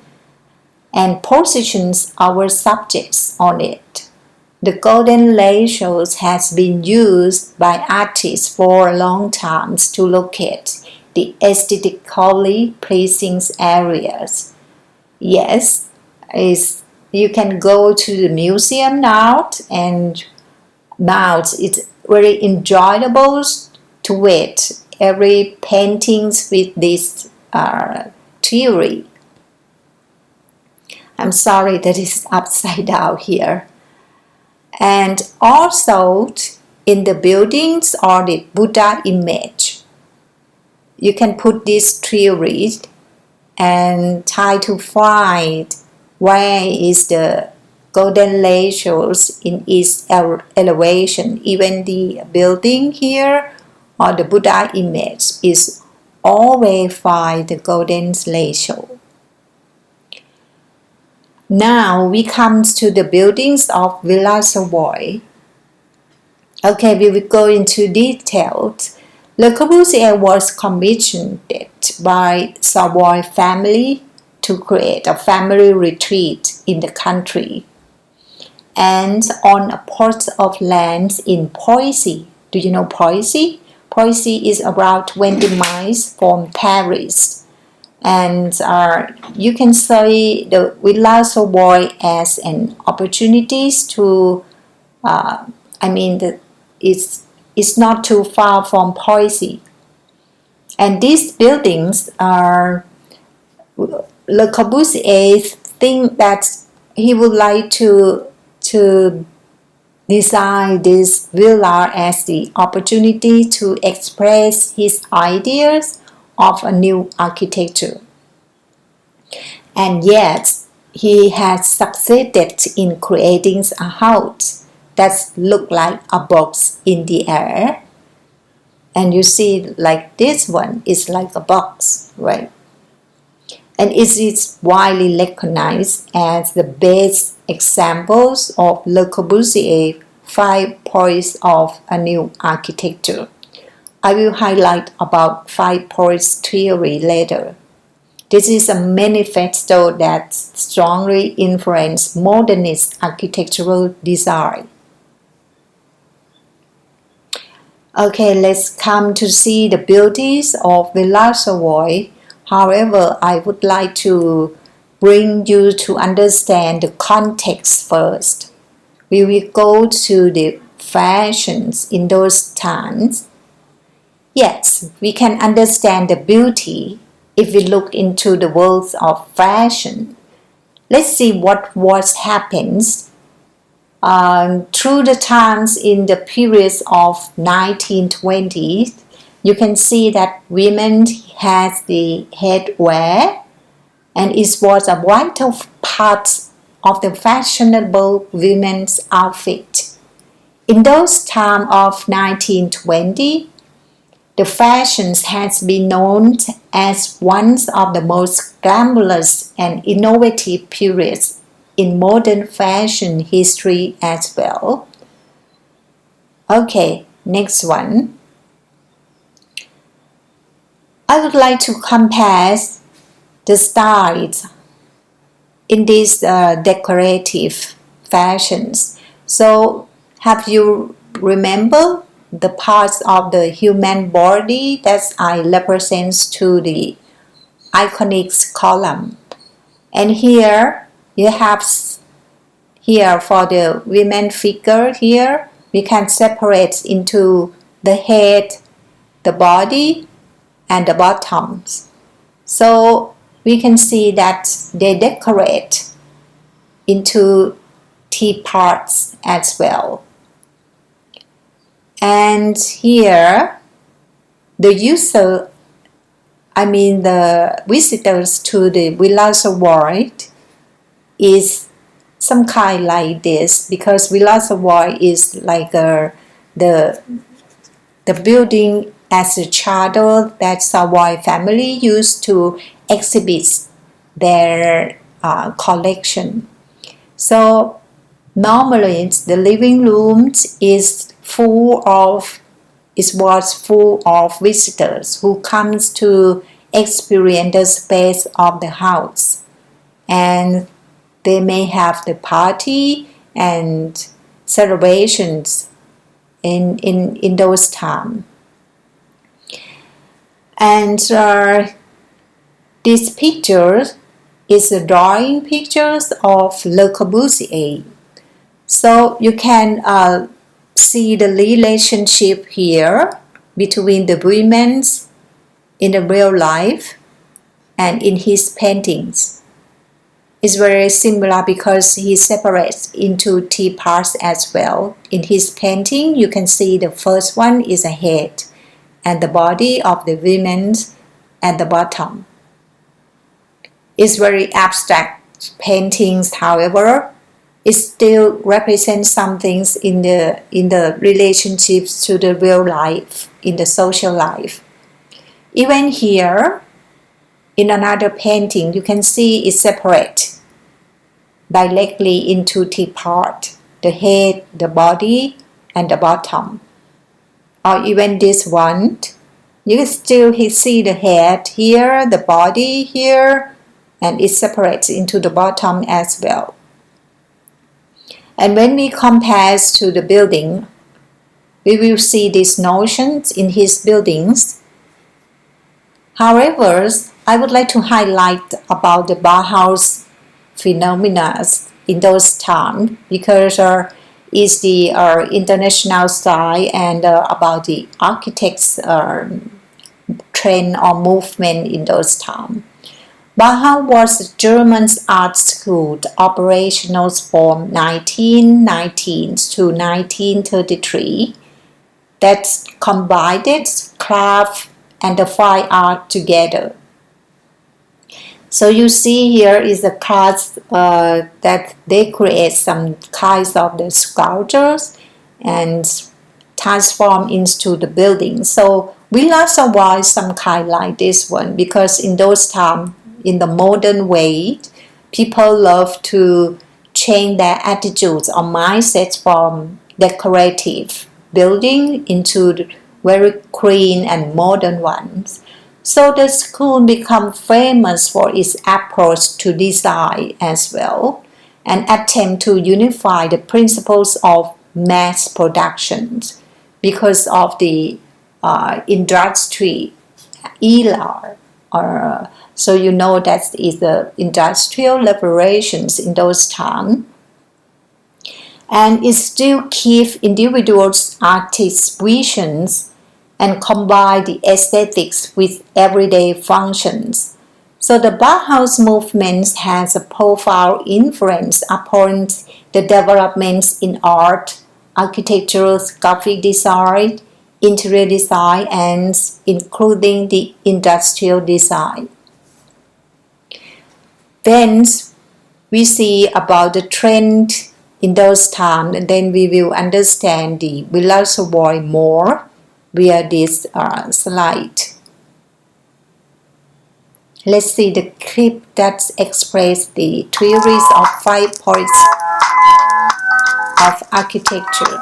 S1: and positions our subjects on it. The golden ratios has been used by artists for a long time to locate the aesthetically pleasing areas. Yes, you can go to the museum now, and now it's very enjoyable to read every paintings with this theory. I'm sorry that it's upside down here. And also in the buildings or the Buddha image, you can put this theory and try to find where is the golden ratios in its elevation. Even the building here or the Buddha image is always find the golden ratio. Now we come to the buildings of Villa Savoy. Okay, we will go into details. Le Corbusier was commissioned by Savoy family to create a family retreat in the country and on a plot of land in Poissy. Do you know Poissy? Poissy is about 20 miles from Paris. And you can see the Villa Savoy as an opportunity to, it's not too far from Poissy. And these buildings are, Le Corbusier think that he would like to design this villa as the opportunity to express his ideas of a new architecture. And yet, he has succeeded in creating a house that looks like a box in the air. And you see, like this one is like a box, right? And it is widely recognized as the best examples of Le Corbusier's 5 points of a new architecture. I will highlight about 5 points theory later. This is a manifesto that strongly influenced modernist architectural design. Okay, let's come to see the beauties of Villa Savoy. However, I would like to bring you to understand the context first. We will go to the fashions in those times. Yes, we can understand the beauty if we look into the world of fashion. Let's see what happens through the times in the periods of 1920s. You can see that women has the headwear, and it was a vital part of the fashionable women's outfit. In those times of 1920, the fashions has been known as one of the most glamorous and innovative periods in modern fashion history as well. Okay, next one. I would like to compare the styles in these decorative fashions. So, have you remember the parts of the human body that I represents to the iconic column? And here you have here for the women figure here, we can separate into the head, the body, and the bottoms. So we can see that they decorate into T parts as well. And here, the visitors to the Villa Savoy is some kind like this, because Villa Savoy is like the building as a charter that Savoy family used to exhibit their collection. So normally the living room was full of visitors who comes to experience the space of the house, and they may have the party, and celebrations in those times. And these pictures is a drawing pictures of Le Corbusier. So you can see the relationship here between the women in the real life and in his paintings. It's very similar because he separates into two parts as well. In his painting, you can see the first one is a head and the body of the women at the bottom. It's very abstract paintings, however, it still represents some things in the relationships to the real life, in the social life. Even here, in another painting, you can see it separate directly into two parts, the head, the body, and the bottom. Or even this one, you can still see the head here, the body here, and it separates into the bottom as well. And when we compare to the building, we will see these notions in his buildings. However, I would like to highlight about the Bauhaus phenomena in those times because it's the international style and about the architects' trend or movement in those times. Bauhaus was a German art school operational from 1919 to 1933 that combined craft and the fine art together. So you see here is a class that they create some kinds of the sculptures and transform into the building. So we lost a while some kind like this one because in those times, in the modern way, people love to change their attitudes or mindsets from decorative building into very clean and modern ones. So the school became famous for its approach to design as well, and attempt to unify the principles of mass production because of the industry era. So you know that is the industrial liberations in those times. And it still keeps individuals' artists' visions and combine the aesthetics with everyday functions. So the Bauhaus movement has a profound influence upon the developments in art, architecture, graphic design, interior design, and including the industrial design. Then we see about the trend in those times, and then we will understand the philosophy more via this slide. Let's see the clip that expresses the theories of 5 points of architecture.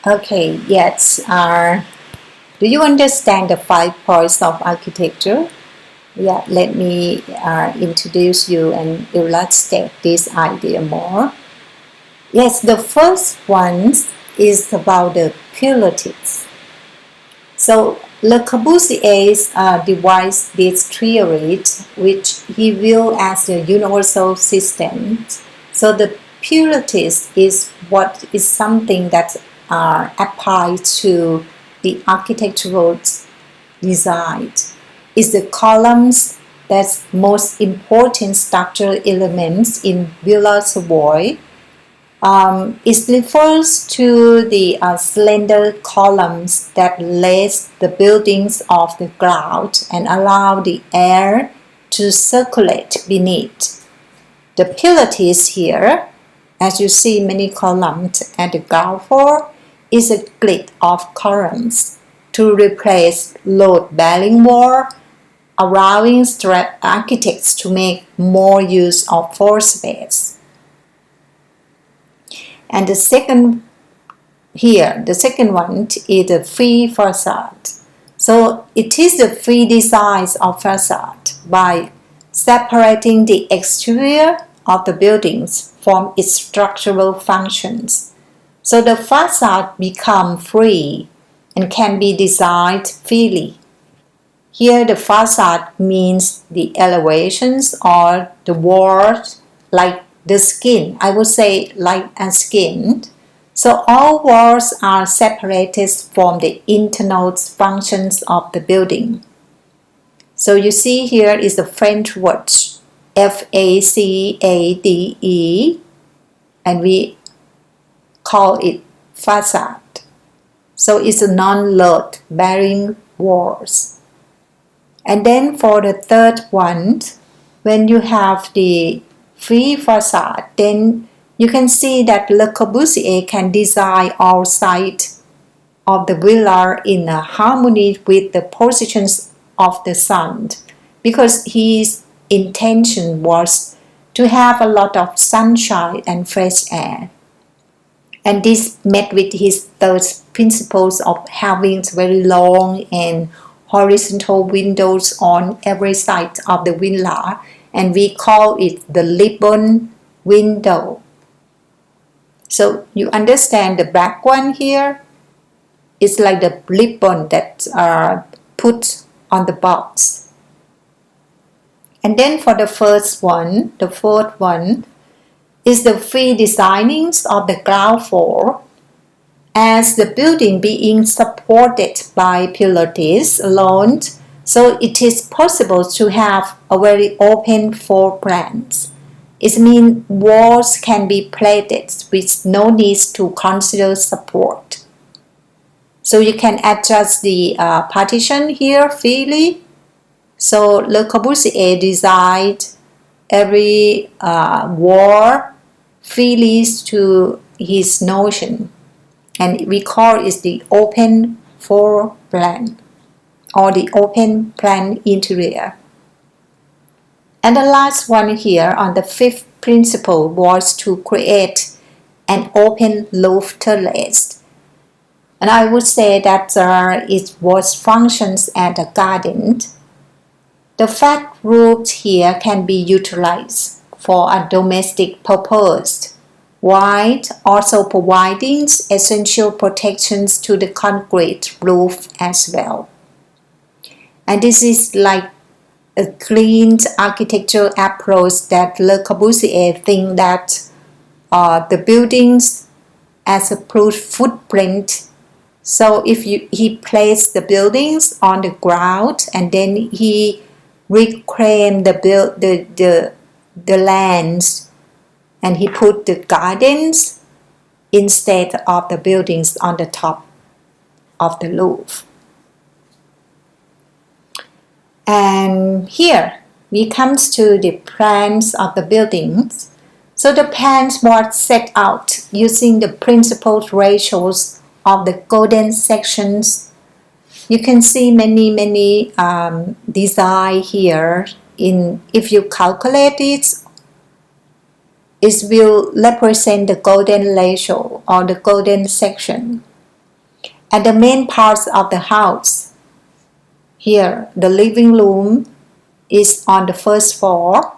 S1: Okay, yes. Do you understand the 5 points of architecture? Yeah, let me introduce you and illustrate this idea more. Yes, the first one is about the pillars. So Le Corbusier devised this theory, which he viewed as the universal system. So the pillars is what is something that applies to the architectural design. Is the columns that's most important structural elements in Villa Savoy. It refers to the slender columns that lace the buildings of the ground and allow the air to circulate beneath. The pillars here, as you see many columns at the ground floor, is a grid of columns to replace load-bearing wall, allowing architects to make more use of floor space. And the second one is the free facade. So it is the free design of facade by separating the exterior of the buildings from its structural functions. So the facade becomes free and can be designed freely. Here the facade means the elevations or the walls like the skin. I would say like a skin. So all walls are separated from the internal functions of the building. So you see here is the French word F-A-C-A-D-E, and we call it facade. So it's a non-load bearing walls. And then for the third one, when you have the free facade, then you can see that Le Corbusier can design all sides of the villa in harmony with the positions of the sun, because his intention was to have a lot of sunshine and fresh air. And this met with his third principles of having very long and horizontal windows on every side of the villa, and we call it the ribbon window. So you understand the black one here? It's like the ribbon that are put on the box. And then for the fourth one, is the free designings of the ground floor, as the building being supported by pillars alone, so it is possible to have a very open floor plans. It means walls can be plated with no need to consider support. So you can adjust the partition here freely. So Le Corbusier designed every wall freely to his notion, and we call it the open floor plan or the open plan interior. And the last one here on the fifth principle was to create an open roof terrace. And I would say that it was functions as a garden. The flat roof here can be utilized for a domestic purpose, while also providing essential protections to the concrete roof as well. And this is like a clean architectural approach that Le Corbusier thinks that the buildings as a footprint. So if he placed the buildings on the ground and then he reclaimed the lands, and he put the gardens instead of the buildings on the top of the roof. And here we comes to the plans of the buildings. So the plans were set out using the principal ratios of the golden sections. You can see many design here. If you calculate it will represent the golden ratio or the golden section. At the main parts of the house, here the living room is on the first floor.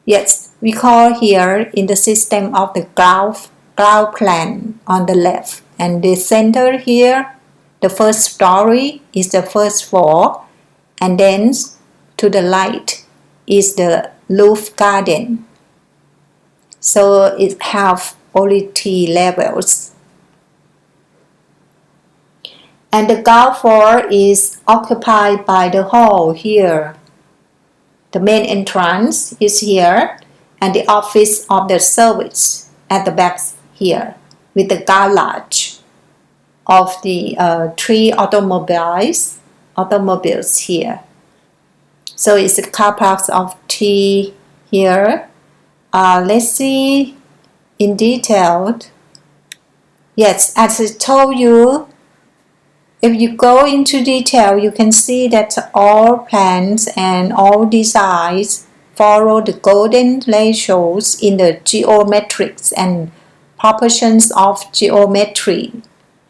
S1: Yes, we call here in the system of the ground plan on the left, and the center here, the first story is the first floor, and then to the right is the roof garden. So it have only 3 levels. And the ground floor is occupied by the hall here. The main entrance is here, and the office of the service at the back here, with the garage of the 3 automobiles here. So it's a car parks of 3 here. Let's see in detail. Yes, as I told you, if you go into detail, you can see that all plans and all designs follow the golden ratios in the geometrics and proportions of geometry,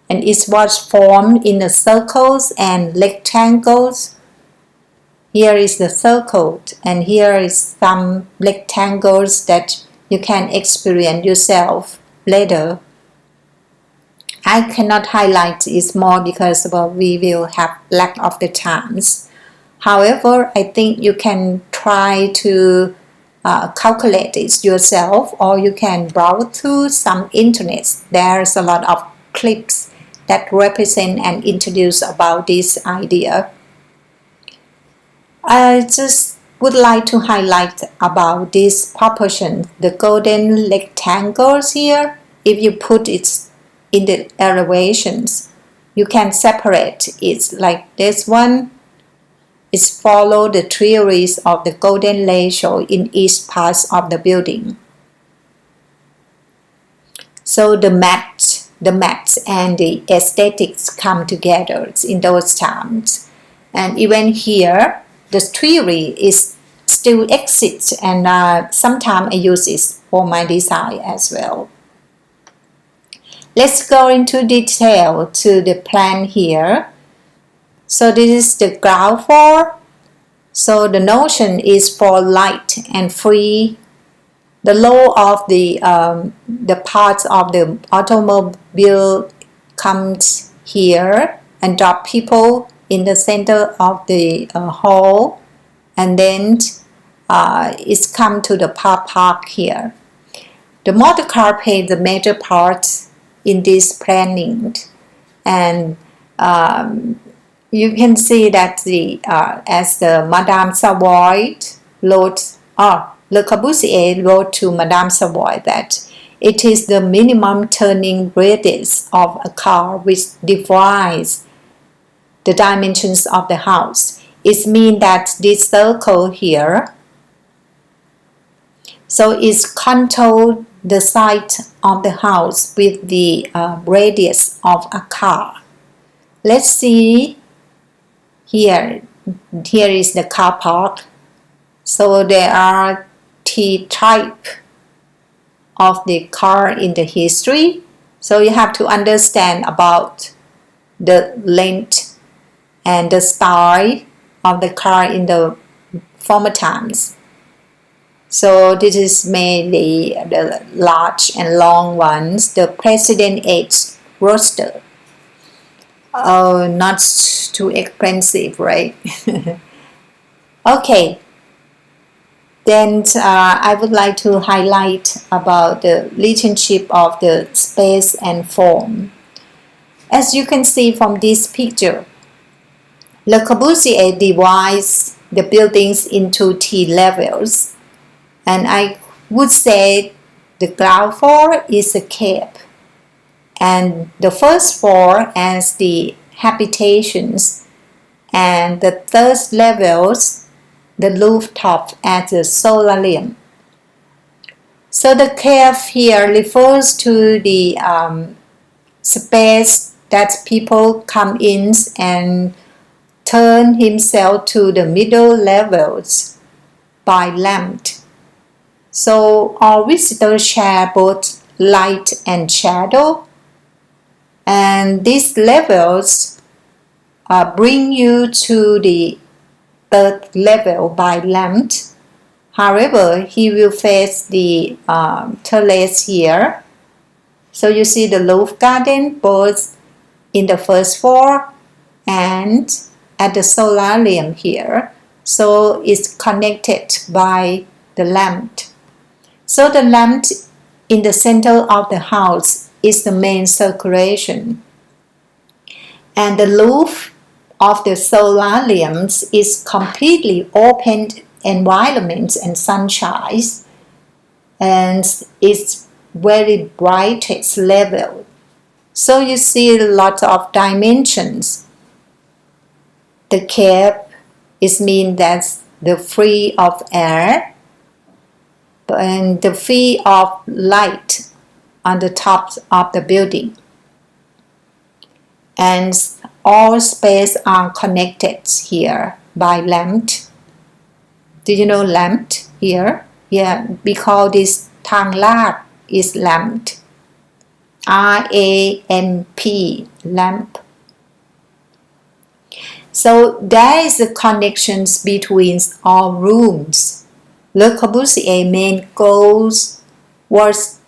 S1: and it was formed in the circles and rectangles. Here is the circle, and here is some rectangles that you can experience yourself later. I cannot highlight it more because we will have lack of the times. However, I think you can try to calculate it yourself, or you can browse through some internet. There's a lot of clips that represent and introduce about this idea. I just would like to highlight about this proportion, the golden rectangles here. If you put it in the elevations, you can separate it like this one. It follows the theories of the golden ratio in each part of the building. So the math and the aesthetics come together in those times. And even here, the theory is still exists, and sometimes I use it for my design as well. Let's go into detail to the plan here. So this is the ground floor. So the notion is for light and free. The low of the parts of the automobile comes here and drop people in the center of the hall, and then it's come to the park here. The motor car plays the major part in this planning, and you can see that as the Madame Savoy wrote, Le Corbusier wrote to Madame Savoy that it is the minimum turning radius of a car which defines the dimensions of the house. It means that this circle here, so it's control the side of the house with the radius of a car. Let's see here. Here is the car park. So there are 3 types of the car in the history. So you have to understand about the length and the style of the car in the former times. So this is mainly the large and long ones, the President Age roadster. Not too expensive, right? Okay. Then I would like to highlight about the relationship of the space and form. As you can see from this picture, Le Corbusier divides the buildings into 3 levels, and I would say the ground floor is a cave, and the first floor as the habitations, and the third levels, the rooftop as the solarium. So the cave here refers to the space that people come in and turn himself to the middle levels by lamp. So all visitors share both light and shadow. And these levels bring you to the third level by length. However, he will face the terrace here. So you see the roof garden both in the first floor and at the solarium here. So it's connected by the lamp. So the lamp in the center of the house is the main circulation. And the roof of the solariums is completely open environment and sunshine, and it's very brightest level. So you see a lot of dimensions. The cap is mean that's the free of air and the free of light on the top of the building. And all space are connected here by lamp. Do you know lamp here? Yeah, we call this Thang Lad is lamp. R-A-M-P, lamp. So there is a connections between all rooms. Le Corbusier's main goals was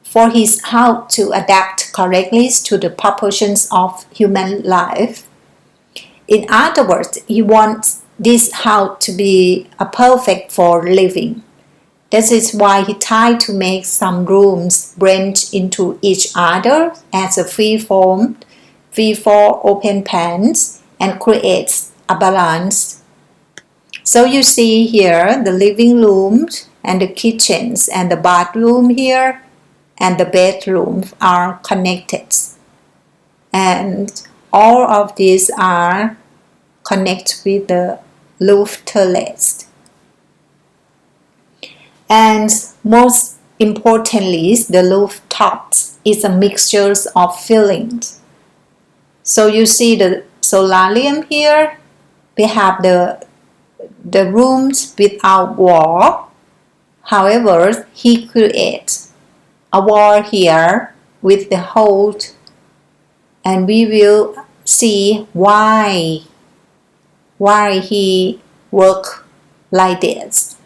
S1: for his house to adapt correctly to the proportions of human life. In other words, he wants this house to be a perfect for living. This is why he tried to make some rooms branch into each other as a free-form open plans and creates a balance. So you see here the living rooms and the kitchens and the bathroom here and the bedrooms are connected. And all of these are connected with the roof terrace. And most importantly, the rooftops is a mixture of feelings. So you see the solarium here, we have the rooms without wall. However, he creates a wall here with the hole, and we will see why he worked like this.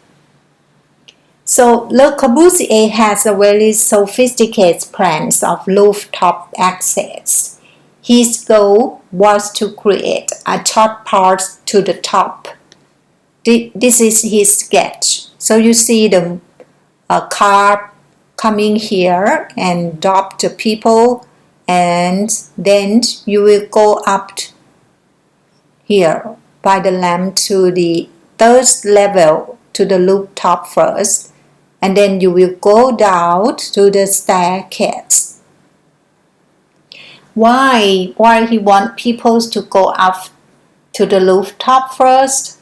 S1: So Le Corbusier has a very sophisticated plans of rooftop access. His goal was to create a short path to the top. This is his sketch. So you see the car coming here and drop the people, and then you will go up here by the lamp to the third level to the rooftop first, and then you will go down to the staircase. Why he want people to go up to the rooftop first?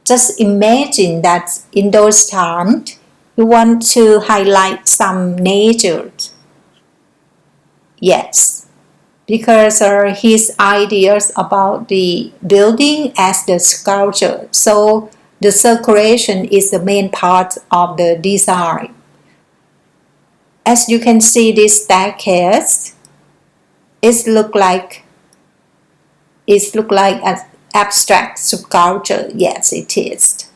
S1: Just imagine that in those times you want to highlight some nature. Yes, because his ideas about the building as the sculpture. So the circulation is the main part of the design. As you can see, this staircase, it look like an abstract sculpture. Yes, it is.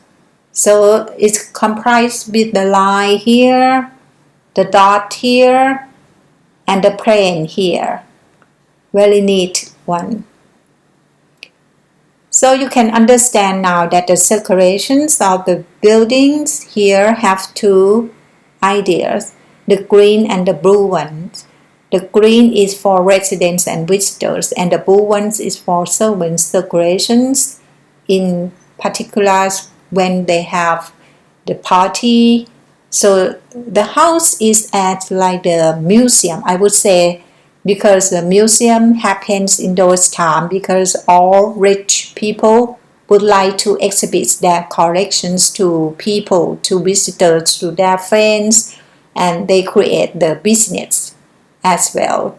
S1: So it's comprised with the line here, the dot here, and the plane here. Very neat one. So you can understand now that the circulations of the buildings here have two ideas, the green and the blue ones. The green is for residents and visitors, and the blue ones is for servant circulations, in particular when they have the party. So the house is at like the museum, I would say, because the museum happens in those times because all rich people would like to exhibit their collections to people, to visitors, to their friends, and they create the business as well.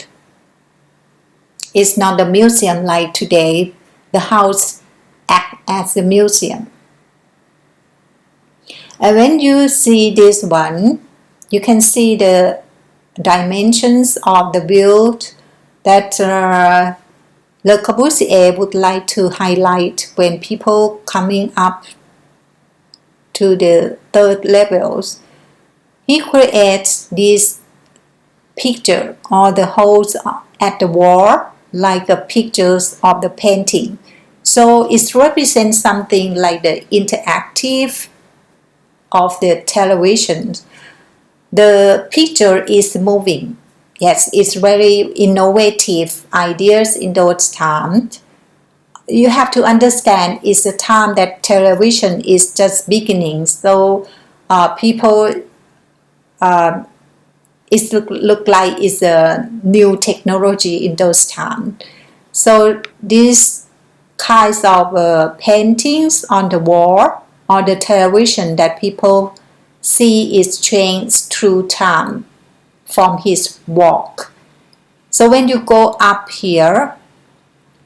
S1: It's not a museum like today. The house acts as a museum. And when you see this one, you can see the dimensions of the build that Le Corbusier would like to highlight when people coming up to the third levels. He creates this picture or the holes at the wall like the pictures of the painting. So it represents something like the interactive of the television. The picture is moving. Yes, it's very innovative ideas in those times. You have to understand it's a time that television is just beginning. So people it look like it's a new technology in those times. So these kinds of paintings on the wall or the television that people see is changed through time from his work. So when you go up here,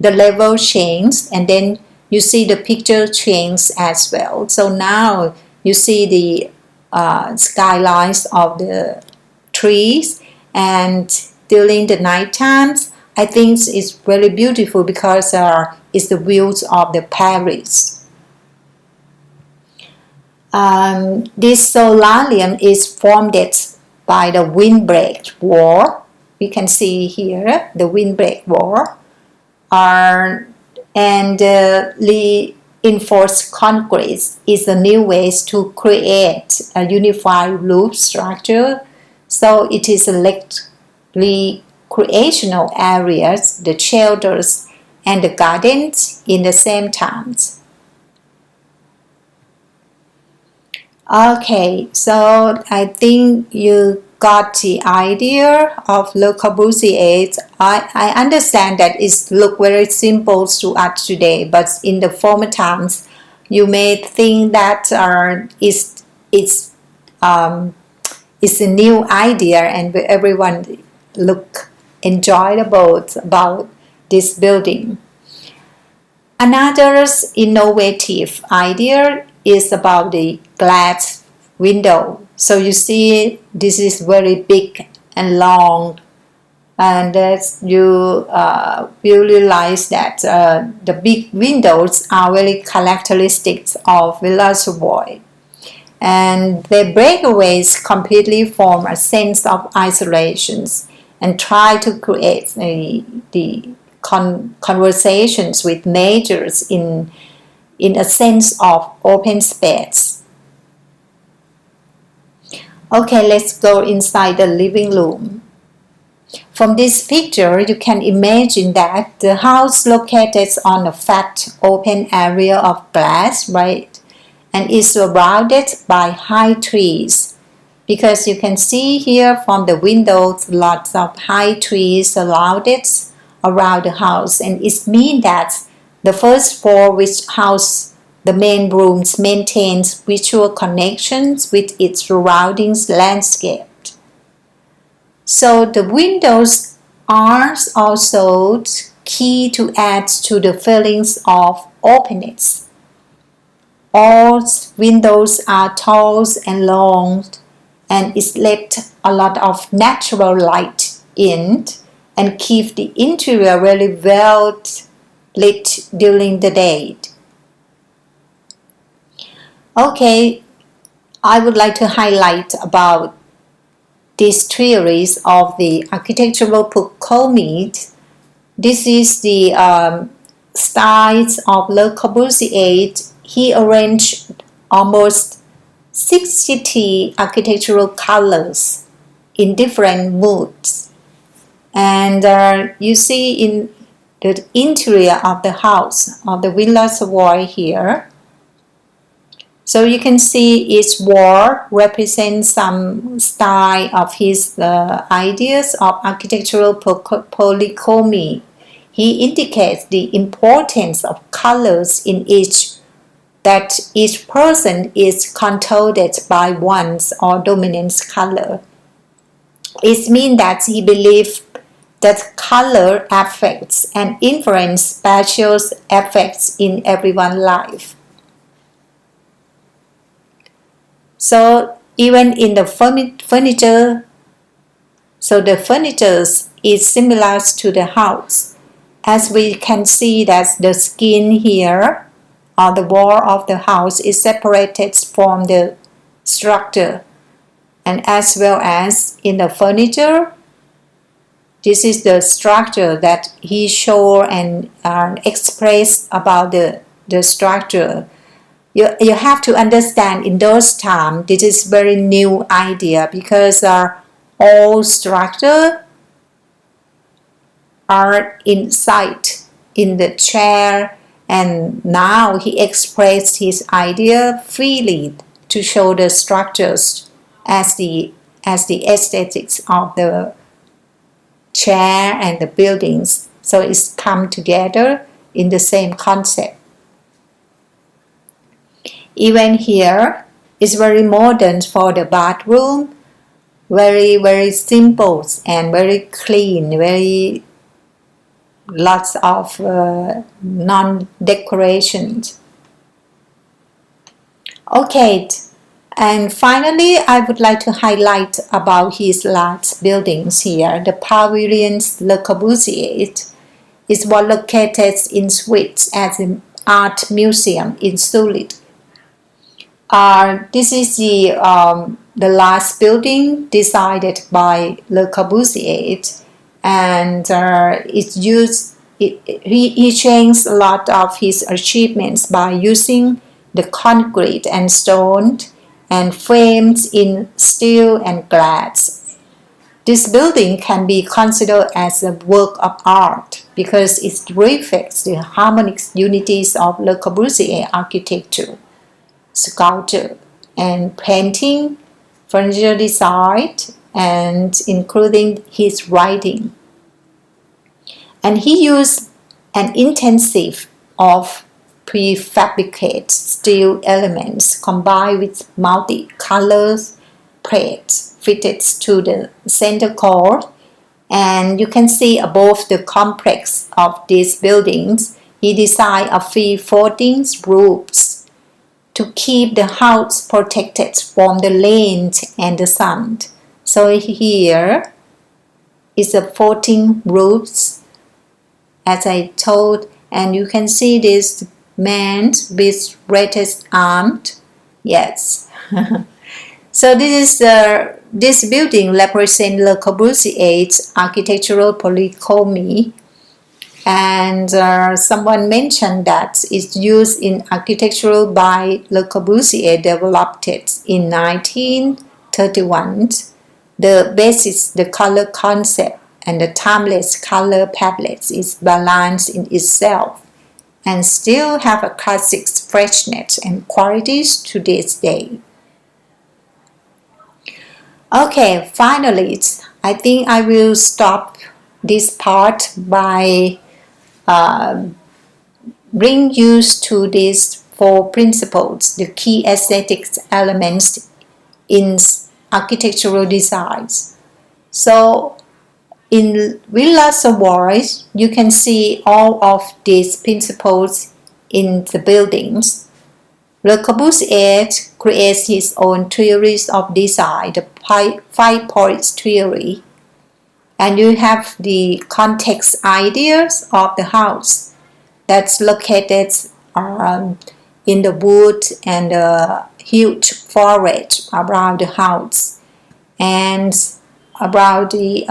S1: the level changes and then you see the picture change as well. So now you see the skylines of the trees, and during the night times I think it's very beautiful because it's the views of the Paris. This solarium is formed by the windbreak wall. We can see here the windbreak wall, and reinforced concrete is a new way to create a unified roof structure. So it is recreational areas, the shelters, and the gardens in the same times. Okay, so I think you got the idea of Le Corbusier. I understand that it looks very simple to us today, but in the former times, you may think that it's a new idea and everyone look enjoyable about this building. Another innovative idea is about the glass window. So you see this is very big and long, and you realize that the big windows are very characteristics of Villa Savoy, and they break away completely from a sense of isolation and try to create the conversations with neighbors in a sense of open space. Okay, let's go inside the living room. From this picture, you can imagine that the house located on a flat open area of glass, right? And is surrounded by high trees. Because you can see here from the windows, lots of high trees surrounded around the house, and it means that the first floor, which house the main rooms, maintains visual connections with its surroundings landscape. So the windows are also key to add to the feelings of openness. All windows are tall and long, and it let a lot of natural light in and keep the interior really well lit during the day. Okay, I would like to highlight about these theories of the architectural pyramid. This is the styles of Le Corbusier. He arranged almost 60 architectural colors in different moods. And you see in the interior of the house of the Villa Savoy here. So you can see each wall represents some style of his ideas of architectural polychromy. He indicates the importance of colors in that each person is controlled by one's or dominant color. It means that he believes that color affects and influence spatial effects in everyone's life. So even in the furniture So the furniture is similar to the house. As we can see that the skin here on the wall of the house is separated from the structure, and as well as in the furniture, this is the structure that he showed and expressed about the structure. You have to understand in those times this is very new idea because all structure are inside in the chair, and now he expressed his idea freely to show the structures as the aesthetics of the chair and the buildings, so it's come together in the same concept. Even here is very modern for the bathroom, very simple and very clean, very lots of non-decorations. Okay, and finally I would like to highlight about his last buildings here. The Pavilions Le Corbusier is one located in Swiss as an art museum in Zurich. This is the last building designed by Le Corbusier, and he changed a lot of his achievements by using the concrete and stone and frames in steel and glass. This building can be considered as a work of art because it reflects the harmonic unities of Le Corbusier architecture, sculpture, and painting, furniture design, and including his writing. And he used an intensive of prefabricated steel elements combined with multi-color plates fitted to the center core. And you can see above the complex of these buildings, he designed a few folding roofs to keep the house protected from the rain and the sun. So here is a folding roofs, as I told, and you can see this man with raised arms. Yes. So this building represents Le Corbusier's architectural polychromy, and someone mentioned that it's used in architectural by Le Corbusier, developed it in 1931. The basis, the color concept, and the timeless color palette is balanced in itself and still have a classic freshness and qualities to this day. Okay, finally, I think I will stop this part by bring you to these 4 principles, the key aesthetics elements in architectural designs. So in Villa Savoy, you can see all of these principles in the buildings. Le Corbusier creates his own theories of design, the 5 points theory, and you have the context ideas of the house that's located in the wood and the huge forest around the house, and about the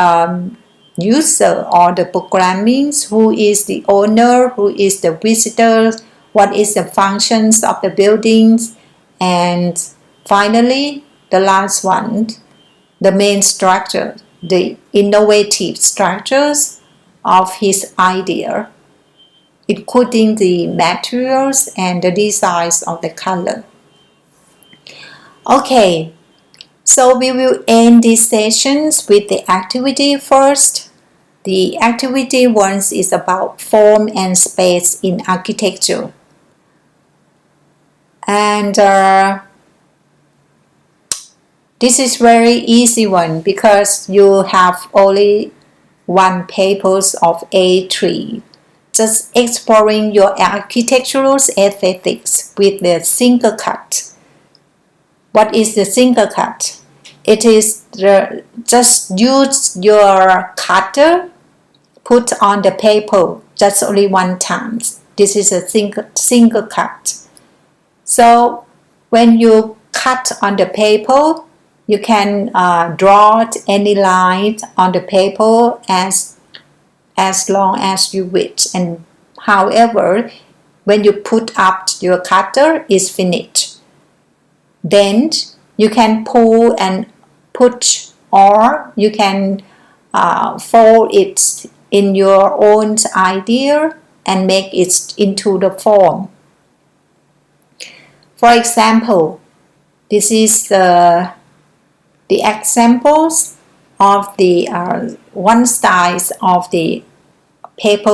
S1: user or the programming, who is the owner, who is the visitor, what is the functions of the buildings, and finally the last one, the main structure, the innovative structures of his idea, including the materials and the designs of the color. Okay, so we will end these sessions with the activity first. The activity 1 is about form and space in architecture. And this is very easy one because you have only 1 pages of A3. Just exploring your architectural aesthetics with the single cut. What is the single cut? It is just use your cutter, put on the paper just only one time. This is a single cut. So when you cut on the paper, you can draw any line on the paper as long as you wish. And however, when you put up your cutter is finished, then you can pull and push, or you can fold it in your own idea and make it into the form. For example, this is the examples of the one size of the paper